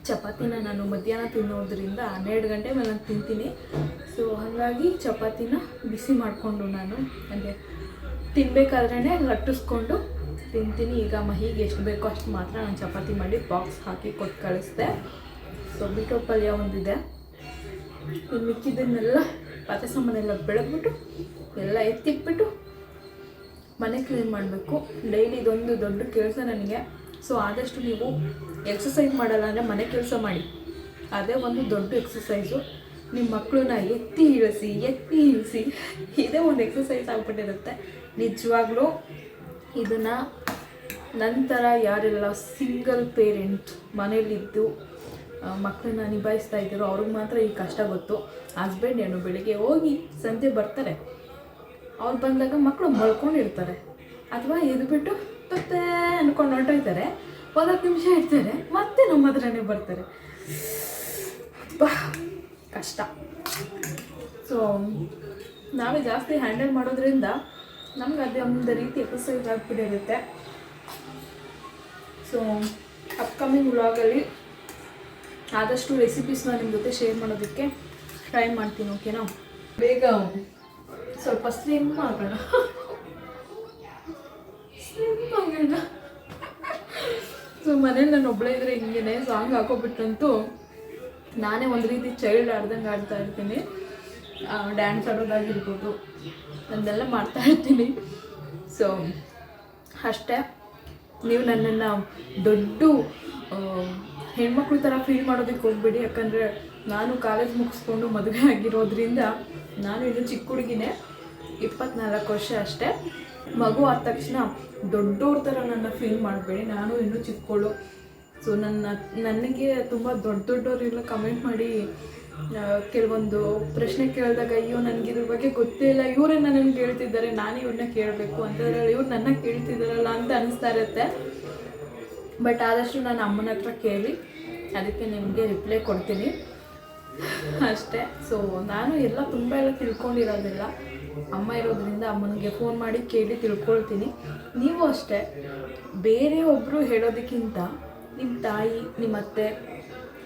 ಚಪಾತಿನ ನಾನು ಮಧ್ಯಾಹ್ನ ತಿನ್ನೋದ್ರಿಂದ 12 ಗಂಟೆ ಮೇಲೆ ನಾನು ತಿಂತೀನಿ. ಸೊ ಹಾಗಾಗಿ ಚಪಾತಿನ ಬಿಸಿ ಮಾಡಿಕೊಂಡು ನಾನು ಅಂದರೆ ತಿನ್ನಬೇಕಾದ್ರೇ ಲಟ್ಟಿಸ್ಕೊಂಡು ತಿಂತೀನಿ. ಈಗ ಮಹಿಗೆ ಎಷ್ಟು ಬೇಕೋ ಅಷ್ಟು ಮಾತ್ರ ನಾನು ಚಪಾತಿ ಮಾಡಿ ಬಾಕ್ಸ್ ಹಾಕಿ ಕೊಟ್ಟು ಕಳಿಸ್ದೆ. ಸೊ ಬೀಟ್ರೂಟ್ ಪಲ್ಯ ಒಂದಿದೆ. ಇನ್ನು ಮಿಕ್ಕಿದ್ದನ್ನೆಲ್ಲ ಪಾತ್ರೆ ಸಾಮಾನೆಲ್ಲ ಬೆಳಗ್ಬಿಟ್ಟು ಎಲ್ಲ ಎತ್ತಿಟ್ಬಿಟ್ಟು ಮನೆ ಕ್ಲೀನ್ ಮಾಡಬೇಕು. ಡೈಲಿ ಇದೊಂದು ದೊಡ್ಡ ಕೆಲಸ ನನಗೆ. ಸೊ ಆದಷ್ಟು ನೀವು ಎಕ್ಸಸೈಸ್ ಮಾಡಲ್ಲ ಅಂದರೆ ಮನೆ ಕೆಲಸ ಮಾಡಿ, ಅದೇ ಒಂದು ದೊಡ್ಡ ಎಕ್ಸಸೈಸು. ನಿಮ್ಮ ಮಕ್ಕಳನ್ನ ಎತ್ತಿ ಇಳಿಸಿ ಇದೇ ಒಂದು ಎಕ್ಸಸೈಸ್ ಆಗಿಬಿಟ್ಟಿರುತ್ತೆ ನಿಜವಾಗ್ಲೂ. ಇದನ್ನು ನಂತರ ಯಾರೆಲ್ಲ ಸಿಂಗಲ್ ಪೇರೆಂಟ್ ಮನೇಲಿದ್ದು ಮಕ್ಕಳನ್ನ ನಿಭಾಯಿಸ್ತಾ ಇದ್ದೀರೋ ಅವ್ರಿಗೆ ಮಾತ್ರ ಈ ಕಷ್ಟ ಗೊತ್ತು. ಹಸ್ಬೆಂಡ್ ಏನು ಬೆಳಿಗ್ಗೆ ಹೋಗಿ ಸಂಜೆ ಬರ್ತಾರೆ, ಅವ್ರು ಬಂದಾಗ ಮಕ್ಕಳು ಮಲ್ಕೊಂಡಿರ್ತಾರೆ ಅಥವಾ ಎದ್ಬಿಟ್ಟು ಮತ್ತೆ ಅಂದ್ಕೊಂಡು ಹೊರಟೋಯ್ತಾರೆ. 10 ನಿಮಿಷ ಇರ್ತಾರೆ, ಮತ್ತೆ ನಮ್ಮ ಹತ್ರನೇ ಬರ್ತಾರೆ. ಕಷ್ಟ. ಸೊ ನಾವೇ ಜಾಸ್ತಿ ಹ್ಯಾಂಡಲ್ ಮಾಡೋದ್ರಿಂದ ನಮ್ಗೆ ಅದೇ ಒಂದು ರೀತಿ ಎಕ್ಸಸೈಸ್ ಆಗಿಬಿಟ್ಟಿರುತ್ತೆ. ಸೊ ಅಪ್ಕಮಿಂಗ್ ವ್ಲಾಗಲ್ಲಿ ಆದಷ್ಟು ರೆಸಿಪೀಸ್ನ ನಿಮ್ಮ ಜೊತೆ ಶೇರ್ ಮಾಡೋದಕ್ಕೆ ಟ್ರೈ ಮಾಡ್ತೀನಿ. ಓಕೆನಾ? ಬೇಗ ಸ್ವಲ್ಪ ಸ್ಲಿಮ್ ಆಗೋಣ. ಸೊ ಮನೇಲಿ ನಾನು ಒಬ್ಬಳೇ ಇದ್ರೆ ಹಿಂಗೇನೆ ಸಾಂಗ್ ಹಾಕೋಬಿಟ್ಟಂತೂ ನಾನೇ ಒಂದು ರೀತಿ ಚೈಲ್ಡ್ ಆಡ್ದಂಗೆ ಆಡ್ತಾ ಇರ್ತೀನಿ. ಡ್ಯಾನ್ಸ್ ಆಡೋದಾಗಿರ್ಬೋದು ಅದನ್ನೆಲ್ಲ ಮಾಡ್ತಾ ಇರ್ತೀನಿ. ಸೊ ಅಷ್ಟೇ. ನೀವು ನನ್ನನ್ನು ದೊಡ್ಡ ಹೆಣ್ಮಕ್ಳು ಥರ ಫೀಲ್ ಮಾಡೋದಕ್ಕೆ ಹೋಗ್ಬೇಡಿ. ಯಾಕಂದರೆ ನಾನು ಕಾಲೇಜ್ ಮುಗಿಸ್ಕೊಂಡು ಮದುವೆ ಆಗಿರೋದ್ರಿಂದ ನಾನು ಇನ್ನೂ ಚಿಕ್ಕ ಹುಡುಗಿನೇ, 24 ವರ್ಷ ಅಷ್ಟೇ. ಮಗು ಆದ ತಕ್ಷಣ ದೊಡ್ಡವ್ರ ಥರ ನನ್ನ ಫೀಲ್ ಮಾಡಬೇಡಿ, ನಾನು ಇನ್ನೂ ಚಿಕ್ಕವಳು. ಸೊ ನನಗೆ ತುಂಬ ದೊಡ್ಡವರೆಲ್ಲ ಕಮೆಂಟ್ ಮಾಡಿ ಕೆಲವೊಂದು ಪ್ರಶ್ನೆ ಕೇಳಿದಾಗ ಅಯ್ಯೋ ನನಗೆ ಇದ್ರ ಬಗ್ಗೆ ಗೊತ್ತೇ ಇಲ್ಲ, ಇವರೇ ನನ್ನನ್ನು ಕೇಳ್ತಿದ್ದಾರೆ, ನಾನು ಇವ್ರನ್ನ ಕೇಳಬೇಕು ಅಂತಂದರೆ ಇವ್ರು ನನ್ನ ಕೇಳ್ತಿದ್ದಾರಲ್ಲ ಅಂತ ಅನಿಸ್ತಾ ಇರುತ್ತೆ. ಬಟ್ ಆದಷ್ಟು ನಾನು ಅಮ್ಮನ ಹತ್ರ ಕೇಳಿ ಅದಕ್ಕೆ ನಿಮಗೆ ರಿಪ್ಲೈ ಕೊಡ್ತೀನಿ ಅಷ್ಟೇ. ಸೊ ನಾನು ಎಲ್ಲ ತುಂಬ ತಿಳ್ಕೊಂಡಿರೋದಿಲ್ಲ, ಅಮ್ಮ ಇರೋದ್ರಿಂದ ಅಮ್ಮನಿಗೆ ಫೋನ್ ಮಾಡಿ ಕೇಳಿ ತಿಳ್ಕೊಳ್ತೀನಿ. ನೀವು ಅಷ್ಟೇ, ಬೇರೆ ಒಬ್ಬರು ಹೇಳೋದಕ್ಕಿಂತ ನಿಮ್ಮ ತಾಯಿ, ನಿಮ್ಮ ಅತ್ತೆ,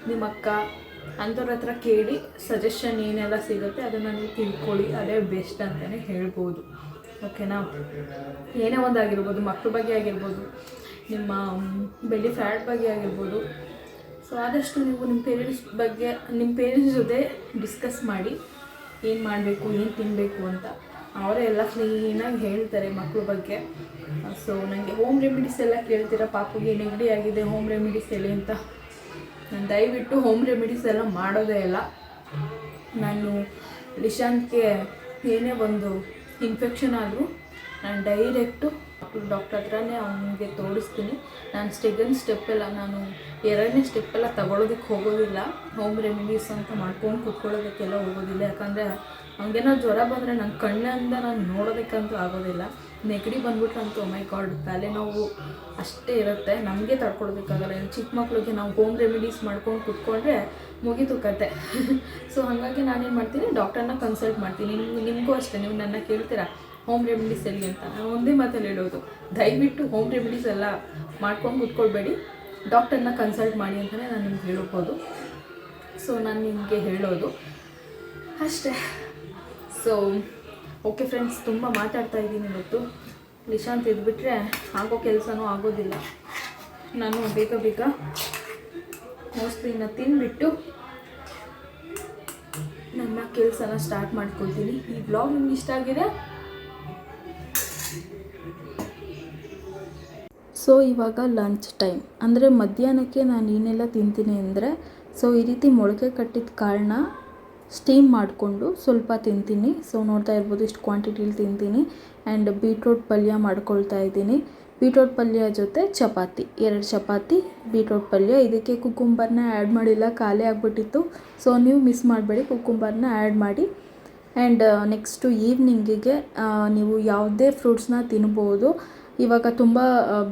ನಿಮ್ಮ ಅಕ್ಕ, ಅಂಥವ್ರ ಹತ್ರ ಕೇಳಿ ಸಜೆಷನ್ ಏನೆಲ್ಲ ಸಿಗುತ್ತೆ ಅದನ್ನು ನೀವು ತಿಳ್ಕೊಳ್ಳಿ, ಅದೇ ಬೆಸ್ಟ್ ಅಂತಲೇ ಹೇಳ್ಬೋದು. ಓಕೆನಾ? ಏನೇ ಒಂದಾಗಿರ್ಬೋದು, ಮಕ್ಕಳ ಬಗ್ಗೆ ಆಗಿರ್ಬೋದು, ನಿಮ್ಮ ಬೆಲ್ಲಿ ಫ್ಯಾಟ್ ಬಗ್ಗೆ ಆಗಿರ್ಬೋದು. ಸೊ ಆದಷ್ಟು ನೀವು ನಿಮ್ಮ ಪೇರೆಂಟ್ಸ್ ಜೊತೆ ಡಿಸ್ಕಸ್ ಮಾಡಿ ಏನು ಮಾಡಬೇಕು, ಏನು ತಿನ್ನಬೇಕು ಅಂತ. ಅವರೇ ಎಲ್ಲ ಕ್ಲೀನಾಗಿ ಹೇಳ್ತಾರೆ ಮಕ್ಕಳ ಬಗ್ಗೆ. ಸೊ ನನಗೆ ಹೋಮ್ ರೆಮಿಡೀಸ್ ಎಲ್ಲ ಕೇಳ್ತೀರಾ, ಪಾಪುಗೆ ನೆಗಡಿ ಆಗಿದೆ ಹೋಮ್ ರೆಮಿಡೀಸ್ ಹೇಳಿ ಅಂತ. ನಾನು ದಯವಿಟ್ಟು ಹೋಮ್ ರೆಮಿಡೀಸ್ ಎಲ್ಲ ಮಾಡೋದೇ ಇಲ್ಲ. ನಾನು ಲಿಶಾಂತ್ಗೆ ಏನೇ ಒಂದು ಇನ್ಫೆಕ್ಷನ್ ಆದರೂ ನಾನು ಡೈರೆಕ್ಟು ಡಾಕ್ಟರ್ ಹತ್ರನೇ ಅವನಿಗೆ ತೋರಿಸ್ತೀನಿ. ನಾನು ಸ್ಟೆಪ್ಪೆಲ್ಲ ನಾನು 2ನೇ ಸ್ಟೆಪ್ಪೆಲ್ಲ ತಗೊಳ್ಳೋದಕ್ಕೆ ಹೋಗೋದಿಲ್ಲ. ಹೋಮ್ ರೆಮಿಡೀಸ್ ಅಂತ ಮಾಡ್ಕೊಂಡು ಕುತ್ಕೊಳ್ಳೋದಕ್ಕೆಲ್ಲ ಹೋಗೋದಿಲ್ಲ. ಯಾಕಂದರೆ ಅವ್ನಿಗೇನೋ ಜ್ವರ ಬಂದರೆ ನನ್ನ ಕಣ್ಣಿಂದ ನಾನು ನೋಡೋದಕ್ಕಂತೂ ಆಗೋದಿಲ್ಲ. ನೆಗಡಿ ಬಂದ್ಬಿಟ್ರಂತೂ ಮೈ ಗಾಡ್ ತಲೆನೋವು ಅಷ್ಟೇ ಇರುತ್ತೆ, ನಮಗೆ ತಡ್ಕೊಳೋದಕ್ಕಾಗಲ್ಲ. ಚಿಕ್ಕ ಮಕ್ಳಿಗೆ ನಾವು ಹೋಮ್ ರೆಮಿಡೀಸ್ ಮಾಡ್ಕೊಂಡು ಕುತ್ಕೊಂಡ್ರೆ ಮುಗೀತು ಕತೆ. ಸೊ ಹಾಗಾಗಿ ನಾನೇನು ಮಾಡ್ತೀನಿ, ಡಾಕ್ಟರ್ನ ಕನ್ಸಲ್ಟ್ ಮಾಡ್ತೀನಿ. ನಿಮಗೂ ಅಷ್ಟೇ, ನೀವು ನನ್ನ ಕೇಳ್ತೀರಾ ಹೋಮ್ ರೆಮಿಡೀಸ್ ಎಲ್ಲಿ ಅಂತ, ನಾನು ಒಂದೇ ಮಾತಲ್ಲಿ ಹೇಳೋದು, ದಯವಿಟ್ಟು ಹೋಮ್ ರೆಮಿಡೀಸ್ ಎಲ್ಲ ಮಾಡ್ಕೊಂಡು ಕುತ್ಕೊಳ್ಬೇಡಿ, ಡಾಕ್ಟರ್ನ ಕನ್ಸಲ್ಟ್ ಮಾಡಿ ಅಂತಲೇ ನಾನು ನಿಮ್ಗೆ ಹೇಳ್ಬೋದು. ಸೊ ನಾನು ನಿಮಗೆ ಹೇಳೋದು ಅಷ್ಟೇ. ಸೊ ಓಕೆ ಫ್ರೆಂಡ್ಸ್, ತುಂಬ ಮಾತಾಡ್ತಾ ಇದ್ದೀನಿ ಇವತ್ತು. ಲಿಶಾಂತ್ ಇದ್ಬಿಟ್ರೆ ಆಗೋ ಕೆಲಸನೂ ಆಗೋದಿಲ್ಲ. ನಾನು ಬೇಗ ಮೋಸ್ಟ್ಲಿ ಇನ್ನು ತಿಂದುಬಿಟ್ಟು ನನ್ನ ಕೆಲಸನ ಸ್ಟಾರ್ಟ್ ಮಾಡ್ಕೊಳ್ತೀನಿ. ಈ ಬ್ಲಾಗ್ ನಿಮ್ಗೆ ಇಷ್ಟ ಆಗಿದೆ? ಸೊ ಇವಾಗ ಲಂಚ್ ಟೈಮ್ ಅಂದರೆ ಮಧ್ಯಾಹ್ನಕ್ಕೆ ನಾನು ಏನೆಲ್ಲ ತಿಂತೀನಿ ಅಂದರೆ, ಸೊ ಈ ರೀತಿ ಮೊಳಕೆ ಕಟ್ಟಿದ ಕಾಳನ್ನ ಸ್ಟೀಮ್ ಮಾಡಿಕೊಂಡು ಸ್ವಲ್ಪ ತಿಂತೀನಿ. ಸೊ ನೋಡ್ತಾ ಇರ್ಬೋದು ಇಷ್ಟು ಕ್ವಾಂಟಿಟಿಲಿ ತಿಂತೀನಿ. ಆ್ಯಂಡ್ ಬೀಟ್ರೋಟ್ ಪಲ್ಯ ಮಾಡ್ಕೊಳ್ತಾ ಇದ್ದೀನಿ. ಬೀಟ್ರೋಟ್ ಪಲ್ಯ ಜೊತೆ ಚಪಾತಿ, 2 ಚಪಾತಿ, ಬೀಟ್ರೋಟ್ ಪಲ್ಯ. ಇದಕ್ಕೆ ಕುಕ್ಕುಂಬರ್ನ ಆ್ಯಡ್ ಮಾಡಿಲ್ಲ, ಖಾಲಿ ಆಗಿಬಿಟ್ಟಿತ್ತು. ಸೊ ನೀವು ಮಿಸ್ ಮಾಡಬೇಡಿ, ಕುಕ್ಕುಂಬರ್ನ ಆ್ಯಡ್ ಮಾಡಿ. ಆ್ಯಂಡ್ ನೆಕ್ಸ್ಟು ಈವ್ನಿಂಗಿಗೆ ನೀವು ಯಾವುದೇ ಫ್ರೂಟ್ಸ್ನ ತಿನ್ಬೋದು. ಇವಾಗ ತುಂಬ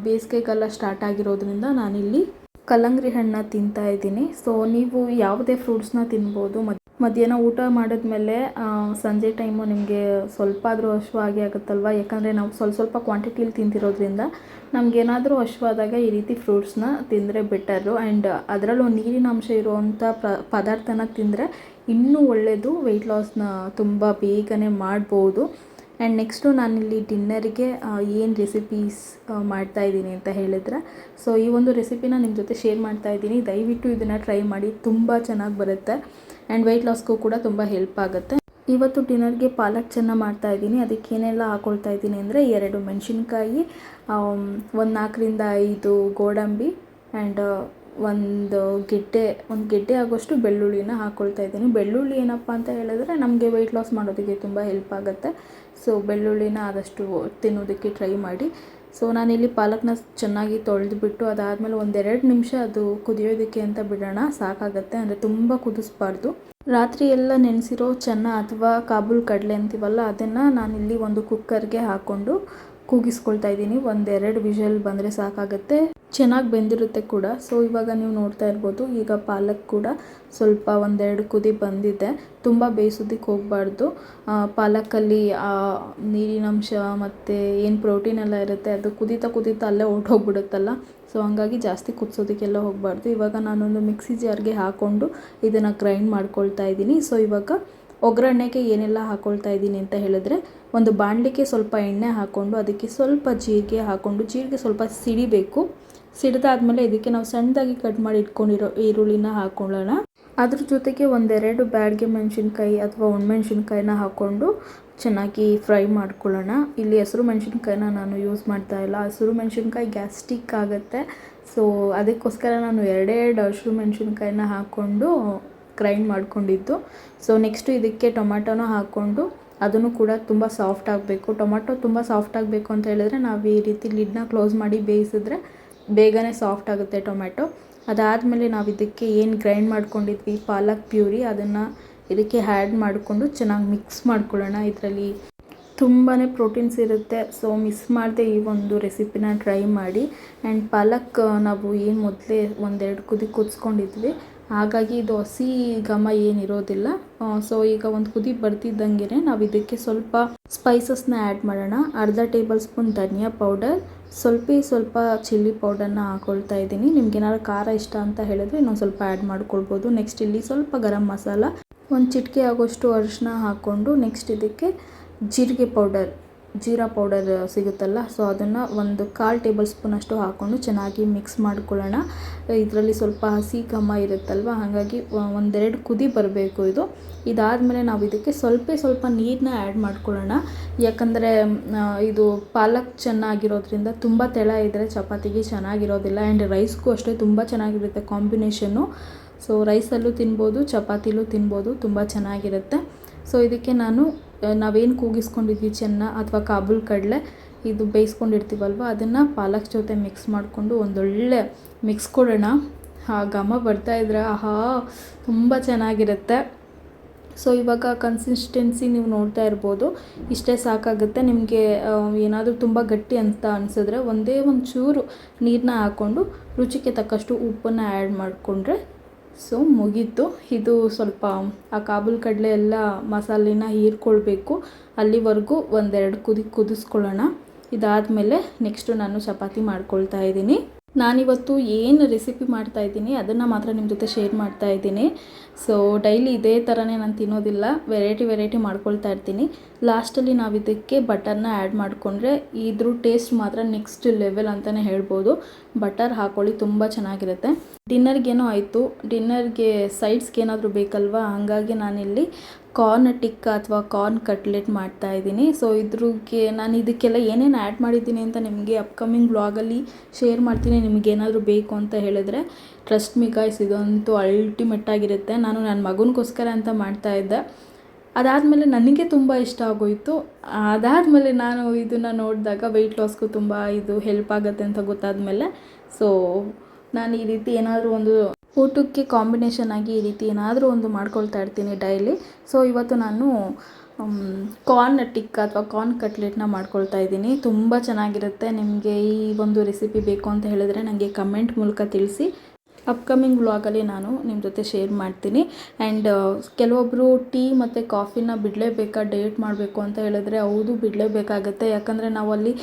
ಬೇಸಿಗೆಗಾಲ ಸ್ಟಾರ್ಟ್ ಆಗಿರೋದ್ರಿಂದ ನಾನಿಲ್ಲಿ ಕಲ್ಲಂಗಡಿ ಹಣ್ಣನ್ನ ತಿಂತಾ ಇದ್ದೀನಿ. ಸೊ ನೀವು ಯಾವುದೇ ಫ್ರೂಟ್ಸ್ನ ತಿನ್ಬೋದು. ಮಧ್ಯಾಹ್ನ ಊಟ ಮಾಡಿದ್ಮೇಲೆ ಸಂಜೆ ಟೈಮು ನಿಮಗೆ ಸ್ವಲ್ಪ ಆದರೂ ಹಶ್ವಾಗಿ ಆಗುತ್ತಲ್ವ, ಯಾಕಂದರೆ ನಾವು ಸ್ವಲ್ಪ ಕ್ವಾಂಟಿಟಿಲಿ ತಿಂತಿರೋದ್ರಿಂದ ನಮಗೇನಾದರೂ ಹಶ್ವಾದಾಗ ಈ ರೀತಿ ಫ್ರೂಟ್ಸ್ನ ತಿಂದರೆ ಬೆಟರು. ಆ್ಯಂಡ್ ಅದರಲ್ಲೂ ನೀರಿನ ಅಂಶ ಇರುವಂಥ ಪದಾರ್ಥನ ತಿಂದರೆ ಇನ್ನೂ ಒಳ್ಳೆಯದು, ವೆಯ್ಟ್ ಲಾಸ್ನ ತುಂಬ ಬೇಗನೆ ಮಾಡ್ಬೋದು. ಆ್ಯಂಡ್ ನೆಕ್ಸ್ಟು ನಾನಿಲ್ಲಿ ಡಿನ್ನರಿಗೆ ಏನು ರೆಸಿಪೀಸ್ ಮಾಡ್ತಾಯಿದ್ದೀನಿ ಅಂತ ಹೇಳಿದ್ರೆ, ಸೊ ಈ ಒಂದು ರೆಸಿಪಿನ ನಿಮ್ಮ ಜೊತೆ ಶೇರ್ ಮಾಡ್ತಾಯಿದ್ದೀನಿ. ದಯವಿಟ್ಟು ಇದನ್ನು ಟ್ರೈ ಮಾಡಿ, ತುಂಬ ಚೆನ್ನಾಗಿ ಬರುತ್ತೆ. ಆ್ಯಂಡ್ ವೆಯ್ಟ್ ಲಾಸ್ಗೂ ಕೂಡ ತುಂಬ ಹೆಲ್ಪ್ ಆಗುತ್ತೆ. ಇವತ್ತು ಡಿನ್ನರ್ಗೆ ಪಾಲಕ್ ಚೆನ್ನ ಮಾಡ್ತಾಯಿದ್ದೀನಿ. ಅದಕ್ಕೆ ಏನೆಲ್ಲ ಹಾಕ್ಕೊಳ್ತಾ ಇದ್ದೀನಿ ಅಂದರೆ 2 ಮೆಣಸಿನ್ಕಾಯಿ, ಒಂದು 4ರಿಂದ 5 ಗೋಡಂಬಿ, ಆ್ಯಂಡ್ ಒಂದು ಗೆಡ್ಡೆ ಆಗೋಷ್ಟು ಬೆಳ್ಳುಳ್ಳಿನ ಹಾಕ್ಕೊಳ್ತಾ ಇದ್ದೀನಿ. ಬೆಳ್ಳುಳ್ಳಿ ಏನಪ್ಪ ಅಂತ ಹೇಳಿದ್ರೆ ನಮಗೆ ವೆಯ್ಟ್ ಲಾಸ್ ಮಾಡೋದಕ್ಕೆ ತುಂಬ ಹೆಲ್ಪ್ ಆಗುತ್ತೆ. ಸೊ ಬೆಳ್ಳುಳ್ಳಿನ ಆದಷ್ಟು ತಿನ್ನೋದಕ್ಕೆ ಟ್ರೈ ಮಾಡಿ. ಸೊ ನಾನಿಲ್ಲಿ ಪಾಲಕ್ನ ಚೆನ್ನಾಗಿ ತೊಳೆದುಬಿಟ್ಟು ಅದಾದಮೇಲೆ 1-2 ನಿಮಿಷ ಅದು ಕುದಿಯೋದಕ್ಕೆ ಅಂತ ಬಿಡೋಣ, ಸಾಕಾಗುತ್ತೆ. ಅಂದರೆ ತುಂಬ ಕುದಿಸ್ಬಾರ್ದು. ರಾತ್ರಿ ಎಲ್ಲ ನೆನೆಸಿರೋ ಚೆನ್ನ ಅಥವಾ ಕಾಬೂಲ್ ಕಡಲೆ ಅಂತೀವಲ್ಲ, ಅದನ್ನು ನಾನಿಲ್ಲಿ ಒಂದು ಕುಕ್ಕರ್ಗೆ ಹಾಕ್ಕೊಂಡು ಕೂಗಿಸ್ಕೊಳ್ತಾ ಇದ್ದೀನಿ. 1-2 ವಿಷಲ್ ಬಂದರೆ ಸಾಕಾಗುತ್ತೆ, ಚೆನ್ನಾಗಿ ಬೆಂದಿರುತ್ತೆ ಕೂಡ. ಸೊ ಇವಾಗ ನೀವು ನೋಡ್ತಾ ಇರ್ಬೋದು, ಈಗ ಪಾಲಕ್ ಕೂಡ ಸ್ವಲ್ಪ 1-2 ಕುದಿ ಬಂದಿದೆ. ತುಂಬ ಬೇಯಿಸೋದಕ್ಕೆ ಹೋಗಬಾರ್ದು. ಪಾಲಕ್ಕಲ್ಲಿ ನೀರಿನಂಶ ಮತ್ತು ಏನು ಪ್ರೋಟೀನ್ ಎಲ್ಲ ಇರುತ್ತೆ ಅದು ಕುದೀತಾ ಅಲ್ಲೇ ಹೊರಟೋಗ್ಬಿಡುತ್ತಲ್ಲ. ಸೊ ಹಂಗಾಗಿ ಜಾಸ್ತಿ ಕುದಿಸೋದಕ್ಕೆಲ್ಲ ಹೋಗಬಾರ್ದು. ಇವಾಗ ನಾನೊಂದು ಮಿಕ್ಸಿ ಜಾರ್ಗೆ ಹಾಕ್ಕೊಂಡು ಇದನ್ನು ಗ್ರೈಂಡ್ ಮಾಡ್ಕೊಳ್ತಾ ಇದ್ದೀನಿ. ಸೊ ಇವಾಗ ಒಗ್ಗರಣೆಗೆ ಏನೆಲ್ಲ ಹಾಕ್ಕೊಳ್ತಾ ಇದ್ದೀನಿ ಅಂತ ಹೇಳಿದ್ರೆ, ಒಂದು ಬಾಣಲಿಗೆ ಸ್ವಲ್ಪ ಎಣ್ಣೆ ಹಾಕ್ಕೊಂಡು ಅದಕ್ಕೆ ಸ್ವಲ್ಪ ಜೀರಿಗೆ ಹಾಕ್ಕೊಂಡು, ಜೀರಿಗೆ ಸ್ವಲ್ಪ ಸಿಡಿಬೇಕು. ಸಿಡಿದಾದ್ಮೇಲೆ ಇದಕ್ಕೆ ನಾವು ಸಣ್ಣದಾಗಿ ಕಟ್ ಮಾಡಿ ಇಟ್ಕೊಂಡಿರೋ ಈರುಳ್ಳಿನ ಹಾಕ್ಕೊಳ್ಳೋಣ. ಅದ್ರ ಜೊತೆಗೆ 1-2 ಬ್ಯಾಡಗೆ ಮೆಣಸಿನ್ಕಾಯಿ ಅಥವಾ ಒಣಮೆಣ್ಸಿನ್ಕಾಯಿನ ಹಾಕ್ಕೊಂಡು ಚೆನ್ನಾಗಿ ಫ್ರೈ ಮಾಡ್ಕೊಳ್ಳೋಣ. ಇಲ್ಲಿ ಹಸಿರು ಮೆಣಸಿನ್ಕಾಯಿನ ನಾನು ಯೂಸ್ ಮಾಡ್ತಾ ಇಲ್ಲ, ಹಸಿರು ಮೆಣಸಿನ್ಕಾಯಿ ಗ್ಯಾಸ್ಟ್ರಿಕ್ ಆಗುತ್ತೆ. ಸೊ ಅದಕ್ಕೋಸ್ಕರ ನಾನು 2 ಹಸಿರು ಮೆಣಸಿನ್ಕಾಯಿನ ಹಾಕ್ಕೊಂಡು ಗ್ರೈಂಡ್ ಮಾಡ್ಕೊಂಡಿದ್ದು. ಸೊ ನೆಕ್ಸ್ಟು ಇದಕ್ಕೆ ಟೊಮ್ಯಾಟೋನ ಹಾಕ್ಕೊಂಡು ಅದನ್ನು ಕೂಡ ತುಂಬ ಸಾಫ್ಟ್ ಆಗಬೇಕು. ಟೊಮ್ಯಾಟೊ ತುಂಬ ಸಾಫ್ಟ್ ಆಗಬೇಕು ಅಂತ ಹೇಳಿದ್ರೆ ನಾವು ಈ ರೀತಿ ಲಿಡ್ನ ಕ್ಲೋಸ್ ಮಾಡಿ ಬೇಯಿಸಿದ್ರೆ ಬೇಗನೆ ಸಾಫ್ಟ್ ಆಗುತ್ತೆ ಟೊಮ್ಯಾಟೊ. ಅದಾದಮೇಲೆ ನಾವು ಇದಕ್ಕೆ ಏನು ಗ್ರೈಂಡ್ ಮಾಡ್ಕೊಂಡಿದ್ವಿ ಪಾಲಕ್ ಪ್ಯೂರಿ, ಅದನ್ನು ಇದಕ್ಕೆ ಆ್ಯಡ್ ಮಾಡಿಕೊಂಡು ಚೆನ್ನಾಗಿ ಮಿಕ್ಸ್ ಮಾಡ್ಕೊಳ್ಳೋಣ. ಇದರಲ್ಲಿ ತುಂಬಾ ಪ್ರೋಟೀನ್ಸ್ ಇರುತ್ತೆ. ಸೊ ಮಿಸ್ ಮಾಡದೆ ಈ ಒಂದು ರೆಸಿಪಿನ ಟ್ರೈ ಮಾಡಿ. ಆ್ಯಂಡ್ ಪಾಲಕ್ ನಾವು ಏನು ಮೊದಲೇ 1-2 ಕುದಿಸ್ಕೊಂಡಿದ್ವಿ ಹಾಗಾಗಿ ಇದು ಹಸಿ ಘಮ ಏನಿರೋದಿಲ್ಲ. ಸೊ ಈಗ ಒಂದು ಕುದಿ ಬರ್ತಿದ್ದಂಗೆ ನಾವು ಇದಕ್ಕೆ ಸ್ವಲ್ಪ ಸ್ಪೈಸಸ್ನ ಆ್ಯಡ್ ಮಾಡೋಣ. ಅರ್ಧ ಟೇಬಲ್ ಸ್ಪೂನ್ ಧನಿಯಾ ಪೌಡರ್, ಸ್ವಲ್ಪ ಚಿಲ್ಲಿ ಪೌಡರ್ನ ಹಾಕ್ಕೊಳ್ತಾ ಇದ್ದೀನಿ. ನಿಮ್ಗೆ ಏನಾದ್ರು ಖಾರ ಇಷ್ಟ ಅಂತ ಹೇಳಿದ್ರೆ ಇನ್ನೊಂದು ಸ್ವಲ್ಪ ಆ್ಯಡ್ ಮಾಡ್ಕೊಳ್ಬೋದು. ನೆಕ್ಸ್ಟ್ ಇಲ್ಲಿ ಸ್ವಲ್ಪ ಗರಂ ಮಸಾಲ, ಒಂದು ಚಿಟಿಕೆ ಆಗೋಷ್ಟು ಅರಿಶಿನ ಹಾಕ್ಕೊಂಡು, ನೆಕ್ಸ್ಟ್ ಇದಕ್ಕೆ ಜೀರಾ ಪೌಡರ್ ಸಿಗುತ್ತಲ್ಲ, ಸೊ ಅದನ್ನು ಒಂದು 1/4 ಟೇಬಲ್ ಸ್ಪೂನಷ್ಟು ಹಾಕ್ಕೊಂಡು ಚೆನ್ನಾಗಿ ಮಿಕ್ಸ್ ಮಾಡ್ಕೊಳ್ಳೋಣ. ಇದರಲ್ಲಿ ಸ್ವಲ್ಪ ಹಸಿ ಘಮ ಇರುತ್ತಲ್ವ, ಹಾಗಾಗಿ 1-2 ಕುದಿ ಬರಬೇಕು ಇದು. ಇದಾದಮೇಲೆ ನಾವು ಇದಕ್ಕೆ ಸ್ವಲ್ಪ ನೀರನ್ನ ಆ್ಯಡ್ ಮಾಡ್ಕೊಳ್ಳೋಣ. ಯಾಕಂದರೆ ಇದು ಪಾಲಕ್ ಚೆನ್ನಾಗಿರೋದ್ರಿಂದ ತುಂಬ ತೆಳ ಇದ್ದರೆ ಚಪಾತಿಗೆ ಚೆನ್ನಾಗಿರೋದಿಲ್ಲ. ಆ್ಯಂಡ್ ರೈಸ್ಗೂ ಅಷ್ಟೇ ತುಂಬ ಚೆನ್ನಾಗಿರುತ್ತೆ ಕಾಂಬಿನೇಷನ್ನು. ಸೊ ರೈಸಲ್ಲೂ ತಿನ್ಬೋದು, ಚಪಾತಿಲೂ ತಿನ್ಬೋದು, ತುಂಬ ಚೆನ್ನಾಗಿರುತ್ತೆ. ಸೊ ಇದಕ್ಕೆ ನಾವೇನು ಕೂಗಿಸ್ಕೊಂಡಿದ್ವಿ ಚೆನ್ನ ಅಥವಾ ಕಾಬೂಲ್ ಕಡಲೆ, ಇದು ಬೇಯಿಸ್ಕೊಂಡಿರ್ತೀವಲ್ವ, ಅದನ್ನು ಪಾಲಕ್ ಜೊತೆ ಮಿಕ್ಸ್ ಮಾಡಿಕೊಂಡು ಒಂದೊಳ್ಳೆ ಮಿಕ್ಸ್ ಕೊಡೋಣ. ಘಮ ಬರ್ತಾಯಿದ್ರೆ ತುಂಬ ಚೆನ್ನಾಗಿರುತ್ತೆ. ಸೊ ಇವಾಗ ಕನ್ಸಿಸ್ಟೆನ್ಸಿ ನೀವು ನೋಡ್ತಾ ಇರ್ಬೋದು, ಇಷ್ಟೇ ಸಾಕಾಗುತ್ತೆ. ನಿಮಗೆ ಏನಾದರೂ ತುಂಬ ಗಟ್ಟಿ ಅಂತ ಅನಿಸಿದ್ರೆ ಒಂದು ಚೂರು ನೀರನ್ನ ಹಾಕ್ಕೊಂಡು ರುಚಿಗೆ ತಕ್ಕಷ್ಟು ಉಪ್ಪನ್ನು ಆ್ಯಡ್ ಮಾಡಿಕೊಂಡ್ರೆ ಸೊ ಮುಗೀತು. ಇದು ಸ್ವಲ್ಪ ಆ ಕಾಬೂಲ್ ಕಡಲೆ ಎಲ್ಲ ಮಸಾಲೆನ ಹೀರ್ಕೊಳ್ಬೇಕು, ಅಲ್ಲಿವರೆಗೂ 1-2 ಕುದಿ ಕುದಿಸ್ಕೊಳ್ಳೋಣ. ಇದಾದಮೇಲೆ ನೆಕ್ಸ್ಟು ನಾನು ಚಪಾತಿ ಮಾಡ್ಕೊಳ್ತಾ ಇದ್ದೀನಿ. ನಾನಿವತ್ತು ಏನು ರೆಸಿಪಿ ಮಾಡ್ತಾಯಿದ್ದೀನಿ ಅದನ್ನು ಮಾತ್ರ ನಿಮ್ಮ ಜೊತೆ ಶೇರ್ ಮಾಡ್ತಾ ಇದ್ದೀನಿ. ಸೊ ಡೈಲಿ ಇದೇ ಥರನೇ ನಾನು ತಿನ್ನೋದಿಲ್ಲ, ವೆರೈಟಿ ಮಾಡ್ಕೊಳ್ತಾ ಇರ್ತೀನಿ. ಲಾಸ್ಟಲ್ಲಿ ನಾವು ಇದಕ್ಕೆ ಬಟರ್ನ ಆ್ಯಡ್ ಮಾಡಿಕೊಂಡ್ರೆ ಇದ್ರ ಟೇಸ್ಟ್ ಮಾತ್ರ ನೆಕ್ಸ್ಟ್ ಲೆವೆಲ್ ಅಂತಲೇ ಹೇಳ್ಬೋದು. ಬಟರ್ ಹಾಕ್ಕೊಳ್ಳಿ, ತುಂಬ ಚೆನ್ನಾಗಿರುತ್ತೆ. ಡಿನ್ನರ್ಗೇನೋ ಆಯಿತು, ಡಿನ್ನರ್ಗೆ ಸೈಡ್ಸ್ಗೆ ಏನಾದರೂ ಬೇಕಲ್ವಾ, ಹಾಗಾಗಿ ನಾನಿಲ್ಲಿ ಕಾರ್ನ್ ಟಿಕ್ಕಾ ಅಥವಾ ಕಾರ್ನ್ ಕಟ್ಲೆಟ್ ಮಾಡ್ತಾಯಿದ್ದೀನಿ. ಸೊ ನಾನು ಇದಕ್ಕೆಲ್ಲ ಏನೇನು ಆ್ಯಡ್ ಮಾಡಿದ್ದೀನಿ ಅಂತ ನಿಮಗೆ ಅಪ್ಕಮಿಂಗ್ ವ್ಲಾಗಲ್ಲಿ ಶೇರ್ ಮಾಡ್ತೀನಿ. ನಿಮಗೇನಾದರೂ ಬೇಕು ಅಂತ ಹೇಳಿದ್ರೆ ಟ್ರಸ್ಟ್ ಮಿ ಗಾಯ್ಸ್, ಇದಂತೂ ಅಲ್ಟಿಮೇಟ್ ಆಗಿರುತ್ತೆ. ನಾನು ನನ್ನ ಮಗನಿಗೋಸ್ಕರ ಅಂತ ಮಾಡ್ತಾಯಿದ್ದೆ. ಅದಾದಮೇಲೆ ನನಗೆ ತುಂಬ ಇಷ್ಟ ಆಗೋಯಿತು. ಅದಾದಮೇಲೆ ನಾನು ಇದನ್ನು ನೋಡಿದಾಗ ವೆಯ್ಟ್ ಲಾಸ್ಗೂ ತುಂಬ ಇದು ಹೆಲ್ಪ್ ಆಗುತ್ತೆ ಅಂತ ಗೊತ್ತಾದಮೇಲೆ ಸೊ ನಾನು ಈ ರೀತಿ ಏನಾದರೂ ಒಂದು ಊಟಕ್ಕೆ ಕಾಂಬಿನೇಷನ್ ಆಗಿ ಈ ರೀತಿ ಏನಾದರೂ ಒಂದು ಮಾಡ್ಕೊಳ್ತಾ ಇರ್ತೀನಿ ಡೈಲಿ. ಸೊ ಇವತ್ತು ನಾನು ಕಾರ್ನ್ ಟಿಕ್ಕಾ ಅಥವಾ ಕಾರ್ನ್ ಕಟ್ಲೆಟ್ನ ಮಾಡ್ಕೊಳ್ತಾ ಇದ್ದೀನಿ. ತುಂಬ ಚೆನ್ನಾಗಿರುತ್ತೆ. ನಿಮಗೆ ಈ ಒಂದು ರೆಸಿಪಿ ಬೇಕು ಅಂತ ಹೇಳಿದ್ರೆ ನನಗೆ ಕಮೆಂಟ್ ಮೂಲಕ ತಿಳಿಸಿ. ಅಪ್ಕಮಿಂಗ್ ವ್ಲಾಗಲ್ಲಿ ನಾನು ನಿಮ್ಮ ಜೊತೆ ಶೇರ್ ಮಾಡ್ತೀನಿ. ಆ್ಯಂಡ್ ಕೆಲವೊಬ್ಬರು ಟೀ ಮತ್ತು ಕಾಫಿನ ಬಿಡಲೇಬೇಕಾ, ಡಯಟ್ ಮಾಡಬೇಕು ಅಂತ ಹೇಳಿದ್ರೆ ಹೌದು ಬಿಡಲೇಬೇಕಾಗತ್ತೆ. ಯಾಕಂದರೆ ನಾವು ಅಲ್ಲಿ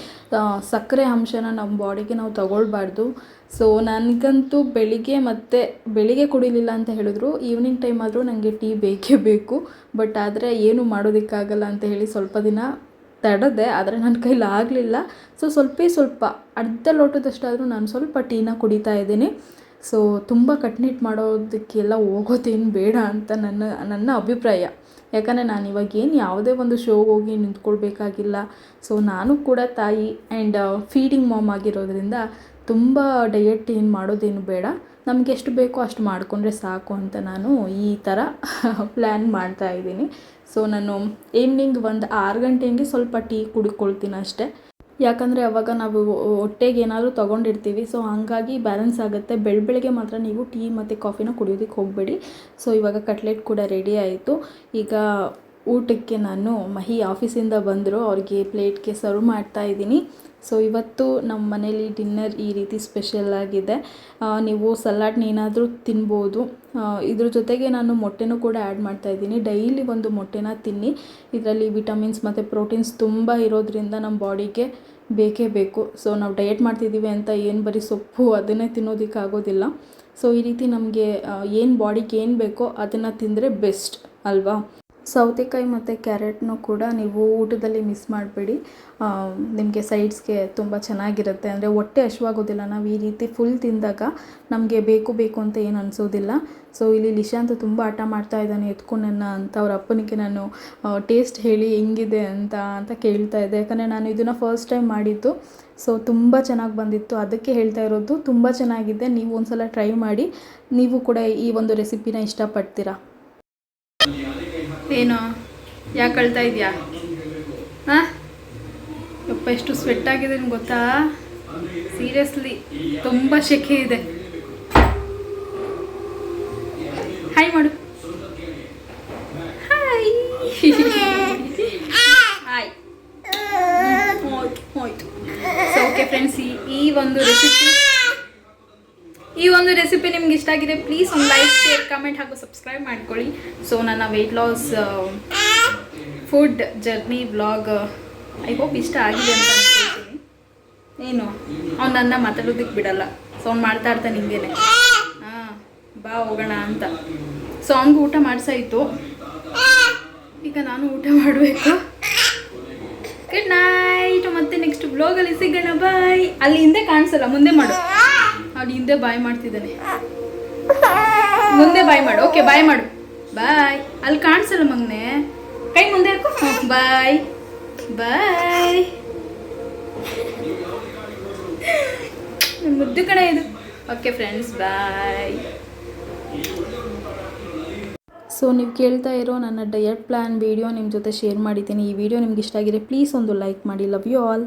ಸಕ್ಕರೆ ಅಂಶನ ನಮ್ಮ ಬಾಡಿಗೆ ನಾವು ತಗೊಳ್ಬಾರ್ದು. ಸೊ ನನಗಂತೂ ಬೆಳಿಗ್ಗೆ ಕುಡಿಲಿಲ್ಲ ಅಂತ ಹೇಳಿದ್ರು ಈವ್ನಿಂಗ್ ಟೈಮ್ ಆದರೂ ನನಗೆ ಟೀ ಬೇಕೇ ಬೇಕು. ಬಟ್ ಆದರೆ ಏನು ಮಾಡೋದಕ್ಕಾಗಲ್ಲ ಅಂತ ಹೇಳಿ ಸ್ವಲ್ಪ ದಿನ ತಡೆದೆ, ಆದರೆ ನನ್ನ ಕೈಲಿ ಆಗಲಿಲ್ಲ. ಸೊ ಸ್ವಲ್ಪ ಅರ್ಧ ಲೋಟದಷ್ಟಾದರೂ ನಾನು ಸ್ವಲ್ಪ ಟೀನ ಕುಡಿತಾ ಇದ್ದೀನಿ. ಸೊ ತುಂಬ ಕಟ್ನಿಟ್ ಮಾಡೋದಕ್ಕೆಲ್ಲ ಹೋಗೋದೇನು ಬೇಡ ಅಂತ ನನ್ನ ಅಭಿಪ್ರಾಯ. ಯಾಕಂದರೆ ನಾನು ಇವಾಗೇನು ಯಾವುದೇ ಒಂದು ಶೋಗೆ ಹೋಗಿ ನಿಂತ್ಕೊಳ್ಬೇಕಾಗಿಲ್ಲ. ಸೊ ನಾನು ಕೂಡ ತಾಯಿ ಆ್ಯಂಡ್ ಫೀಡಿಂಗ್ ಮಾಮ್ ಆಗಿರೋದ್ರಿಂದ ತುಂಬ ಡಯಟ್ ಏನು ಮಾಡೋದೇನು ಬೇಡ, ನಮಗೆ ಎಷ್ಟು ಬೇಕೋ ಅಷ್ಟು ಮಾಡಿಕೊಂಡ್ರೆ ಸಾಕು ಅಂತ ನಾನು ಈ ಥರ ಪ್ಲ್ಯಾನ್ ಮಾಡ್ತಾಯಿದ್ದೀನಿ. ಸೊ ನಾನು ಈವ್ನಿಂಗ್ 6 ಗಂಟೆ ಹಂಗೆ ಸ್ವಲ್ಪ ಟೀ ಕುಡ್ಕೊಳ್ತೀನಿ ಅಷ್ಟೇ. ಯಾಕಂದರೆ ಅವಾಗ ನಾವು ಹೊಟ್ಟೆಗೆ ಏನಾದರೂ ತೊಗೊಂಡಿರ್ತೀವಿ. ಸೊ ಹಾಗಾಗಿ ಬ್ಯಾಲೆನ್ಸ್ ಆಗುತ್ತೆ. ಬೆಳಗ್ಗೆ ಮಾತ್ರ ನೀವು ಟೀ ಮತ್ತು ಕಾಫಿನ ಕುಡಿಯೋದಕ್ಕೆ ಹೋಗಬೇಡಿ. ಸೊ ಇವಾಗ ಕಟ್ಲೆಟ್ ಕೂಡ ರೆಡಿ ಆಯಿತು. ಈಗ ಊಟಕ್ಕೆ ನಾನು ಮಹಿ ಆಫೀಸಿಂದ ಬಂದರು, ಅವ್ರಿಗೆ ಪ್ಲೇಟ್ಗೆ ಸರ್ವ್ ಮಾಡ್ತಾಯಿದ್ದೀನಿ. ಸೊ ಇವತ್ತು ನಮ್ಮ ಮನೇಲಿ ಡಿನ್ನರ್ ಈ ರೀತಿ ಸ್ಪೆಷಲ್ ಆಗಿದೆ. ನೀವು ಸಲಾಡ್ನ ಏನಾದರೂ ತಿನ್ಬೋದು. ಇದ್ರ ಜೊತೆಗೆ ನಾನು ಮೊಟ್ಟೆನೂ ಕೂಡ ಆ್ಯಡ್ ಮಾಡ್ತಾಯಿದ್ದೀನಿ. ಡೈಲಿ ಒಂದು ಮೊಟ್ಟೆನ ತಿನ್ನಿ. ಇದರಲ್ಲಿ ವಿಟಮಿನ್ಸ್ ಮತ್ತು ಪ್ರೋಟೀನ್ಸ್ ತುಂಬ ಇರೋದ್ರಿಂದ ನಮ್ಮ ಬಾಡಿಗೆ ಬೇಕೇ ಬೇಕು. ಸೊ ನಾವು ಡಯಟ್ ಮಾಡ್ತಿದ್ದೀವಿ ಅಂತ ಏನು ಬರೀ ಸೊಪ್ಪು ಅದನ್ನೇ ತಿನ್ನೋದಕ್ಕಾಗೋದಿಲ್ಲ. ಸೊ ಈ ರೀತಿ ನಮಗೆ ಏನು ಬಾಡಿಗೆ ಏನು ಬೇಕೋ ಅದನ್ನು ತಿಂದರೆ ಬೆಸ್ಟ್ ಅಲ್ವಾ. ಸೌತೆಕಾಯಿ ಮತ್ತು ಕ್ಯಾರೆಟ್ನೂ ಕೂಡ ನೀವು ಊಟದಲ್ಲಿ ಮಿಸ್ ಮಾಡಬೇಡಿ. ನಿಮಗೆ ಸೈಡ್ಸ್ಗೆ ತುಂಬ ಚೆನ್ನಾಗಿರುತ್ತೆ. ಅಂದರೆ ಹೊಟ್ಟೆ ಹಶ್ವಾಗೋದಿಲ್ಲ. ನಾವು ಈ ರೀತಿ ಫುಲ್ ತಿಂದಾಗ ನಮಗೆ ಬೇಕು ಅಂತ ಏನು ಅನಿಸೋದಿಲ್ಲ. ಸೊ ಇಲ್ಲಿ ಲಿಶಾಂತ್ ತುಂಬ ಹಠ ಮಾಡ್ತಾ ಇದ್ದಾನೆ ಎತ್ಕೊಂಡು ಅಂತ. ಅವ್ರ ಅಪ್ಪನಿಗೆ ನಾನು ಟೇಸ್ಟ್ ಹೇಳಿ ಹೆಂಗಿದೆ ಅಂತ ಕೇಳ್ತಾ ಇದ್ದೆ. ಯಾಕಂದರೆ ನಾನು ಇದನ್ನು ಫಸ್ಟ್ ಟೈಮ್ ಮಾಡಿದ್ದು. ಸೊ ತುಂಬ ಚೆನ್ನಾಗಿ ಬಂದಿತ್ತು, ಅದಕ್ಕೆ ಹೇಳ್ತಾ ಇರೋದು. ತುಂಬ ಚೆನ್ನಾಗಿದೆ. ನೀವು ಒಂದು ಸಲ ಟ್ರೈ ಮಾಡಿ. ನೀವು ಕೂಡ ಈ ಒಂದು ರೆಸಿಪಿನ ಇಷ್ಟಪಡ್ತೀರಾ. ಏನು ಯಾಕೆ ಅಳ್ತಾ ಇದೆಯಾ? ಯಪ್ಪ ಎಷ್ಟು ಸ್ವೆಟ್ ಆಗಿದೆ ಗೊತ್ತಾ? ಸೀರಿಯಸ್ಲಿ ತುಂಬ ಸೆಕೆ ಇದೆ. ಹಾಯ್ ಮಾಡು. Hi hi. ಹೋಯ್ತು. ಸೊ ಓಕೆ ಫ್ರೆಂಡ್ಸ್, ಈ ಒಂದು ರೆಸಿಪಿ ಒಂದು ರೆಸಿಪಿ ನಿಮ್ಗೆ ಇಷ್ಟ ಆಗಿದೆ ಪ್ಲೀಸ್ ಒಂದು ಲೈಕ್ ಶೇರ್ ಕಮೆಂಟ್ ಹಾಗೂ ಸಬ್ಸ್ಕ್ರೈಬ್ ಮಾಡ್ಕೊಳ್ಳಿ. ಸೊ ನನ್ನ weight loss food journey vlog I hope ಇಷ್ಟ ಆಗಿದೆ ಅಂತ ಅನ್ಕೊಳ್ತೀನಿ. ಏನು ಅವ್ನು ನನ್ನ ಮಾತಾಡೋದಕ್ಕೆ ಬಿಡಲ್ಲ, ಸೊ ಅವ್ನು ಮಾಡ್ತಾ ಇರ್ತಾನೆ ಹಿಂಗೇನೆ. ಹಾಂ ಬಾ ಹೋಗೋಣ ಅಂತ. ಸೊ ಅವ್ನಿಗೂ ಊಟ ಮಾಡಿಸಾಯಿತು, ಈಗ ನಾನು ಊಟ ಮಾಡಬೇಕು. ಗುಡ್ ನೈಟ್, ಮತ್ತೆ ನೆಕ್ಸ್ಟ್ ಬ್ಲಾಗಲ್ಲಿ ಸಿಗೋಣ. ಬಾಯ್. ಅಲ್ಲಿ ಹಿಂದೆ ಕಾಣಿಸಲ್ಲ, ಮುಂದೆ ಮಾಡು. ಅಲ್ಲಿ ಹಿಂದೆ ಬಾಯ್ ಮಾಡ್ತಿದ್ದಾನೆ, ಮುಂದೆ ಬಾಯ್ ಮಾಡು. ಓಕೆ ಬಾಯ್ ಮಾಡು, ಬಾಯ್. ಅಲ್ಲಿ ಕಾಣಿಸಲ್ಲ ಮಗನೆ, ಕೈ ಮುಂದೆ ಹಾಕು. ಬಾಯ್ ಬಾಯ್. ಮುದ್ದು ಕಡೆ ಇದು. ಓಕೆ ಫ್ರೆಂಡ್ಸ್, ಬಾಯ್. ಸೊ ನೀವು ಕೇಳ್ತಾ ಇರೋ ನನ್ನ ಡಯಟ್ ಪ್ಲ್ಯಾನ್ ವೀಡಿಯೋ ನಿಮ್ಮ ಜೊತೆ ಶೇರ್ ಮಾಡಿದ್ದೀನಿ. ಈ ವಿಡಿಯೋ ನಿಮ್ಗೆ ಇಷ್ಟ ಆಗಿದೆ ಪ್ಲೀಸ್ ಒಂದು ಲೈಕ್ ಮಾಡಿ. Love you all.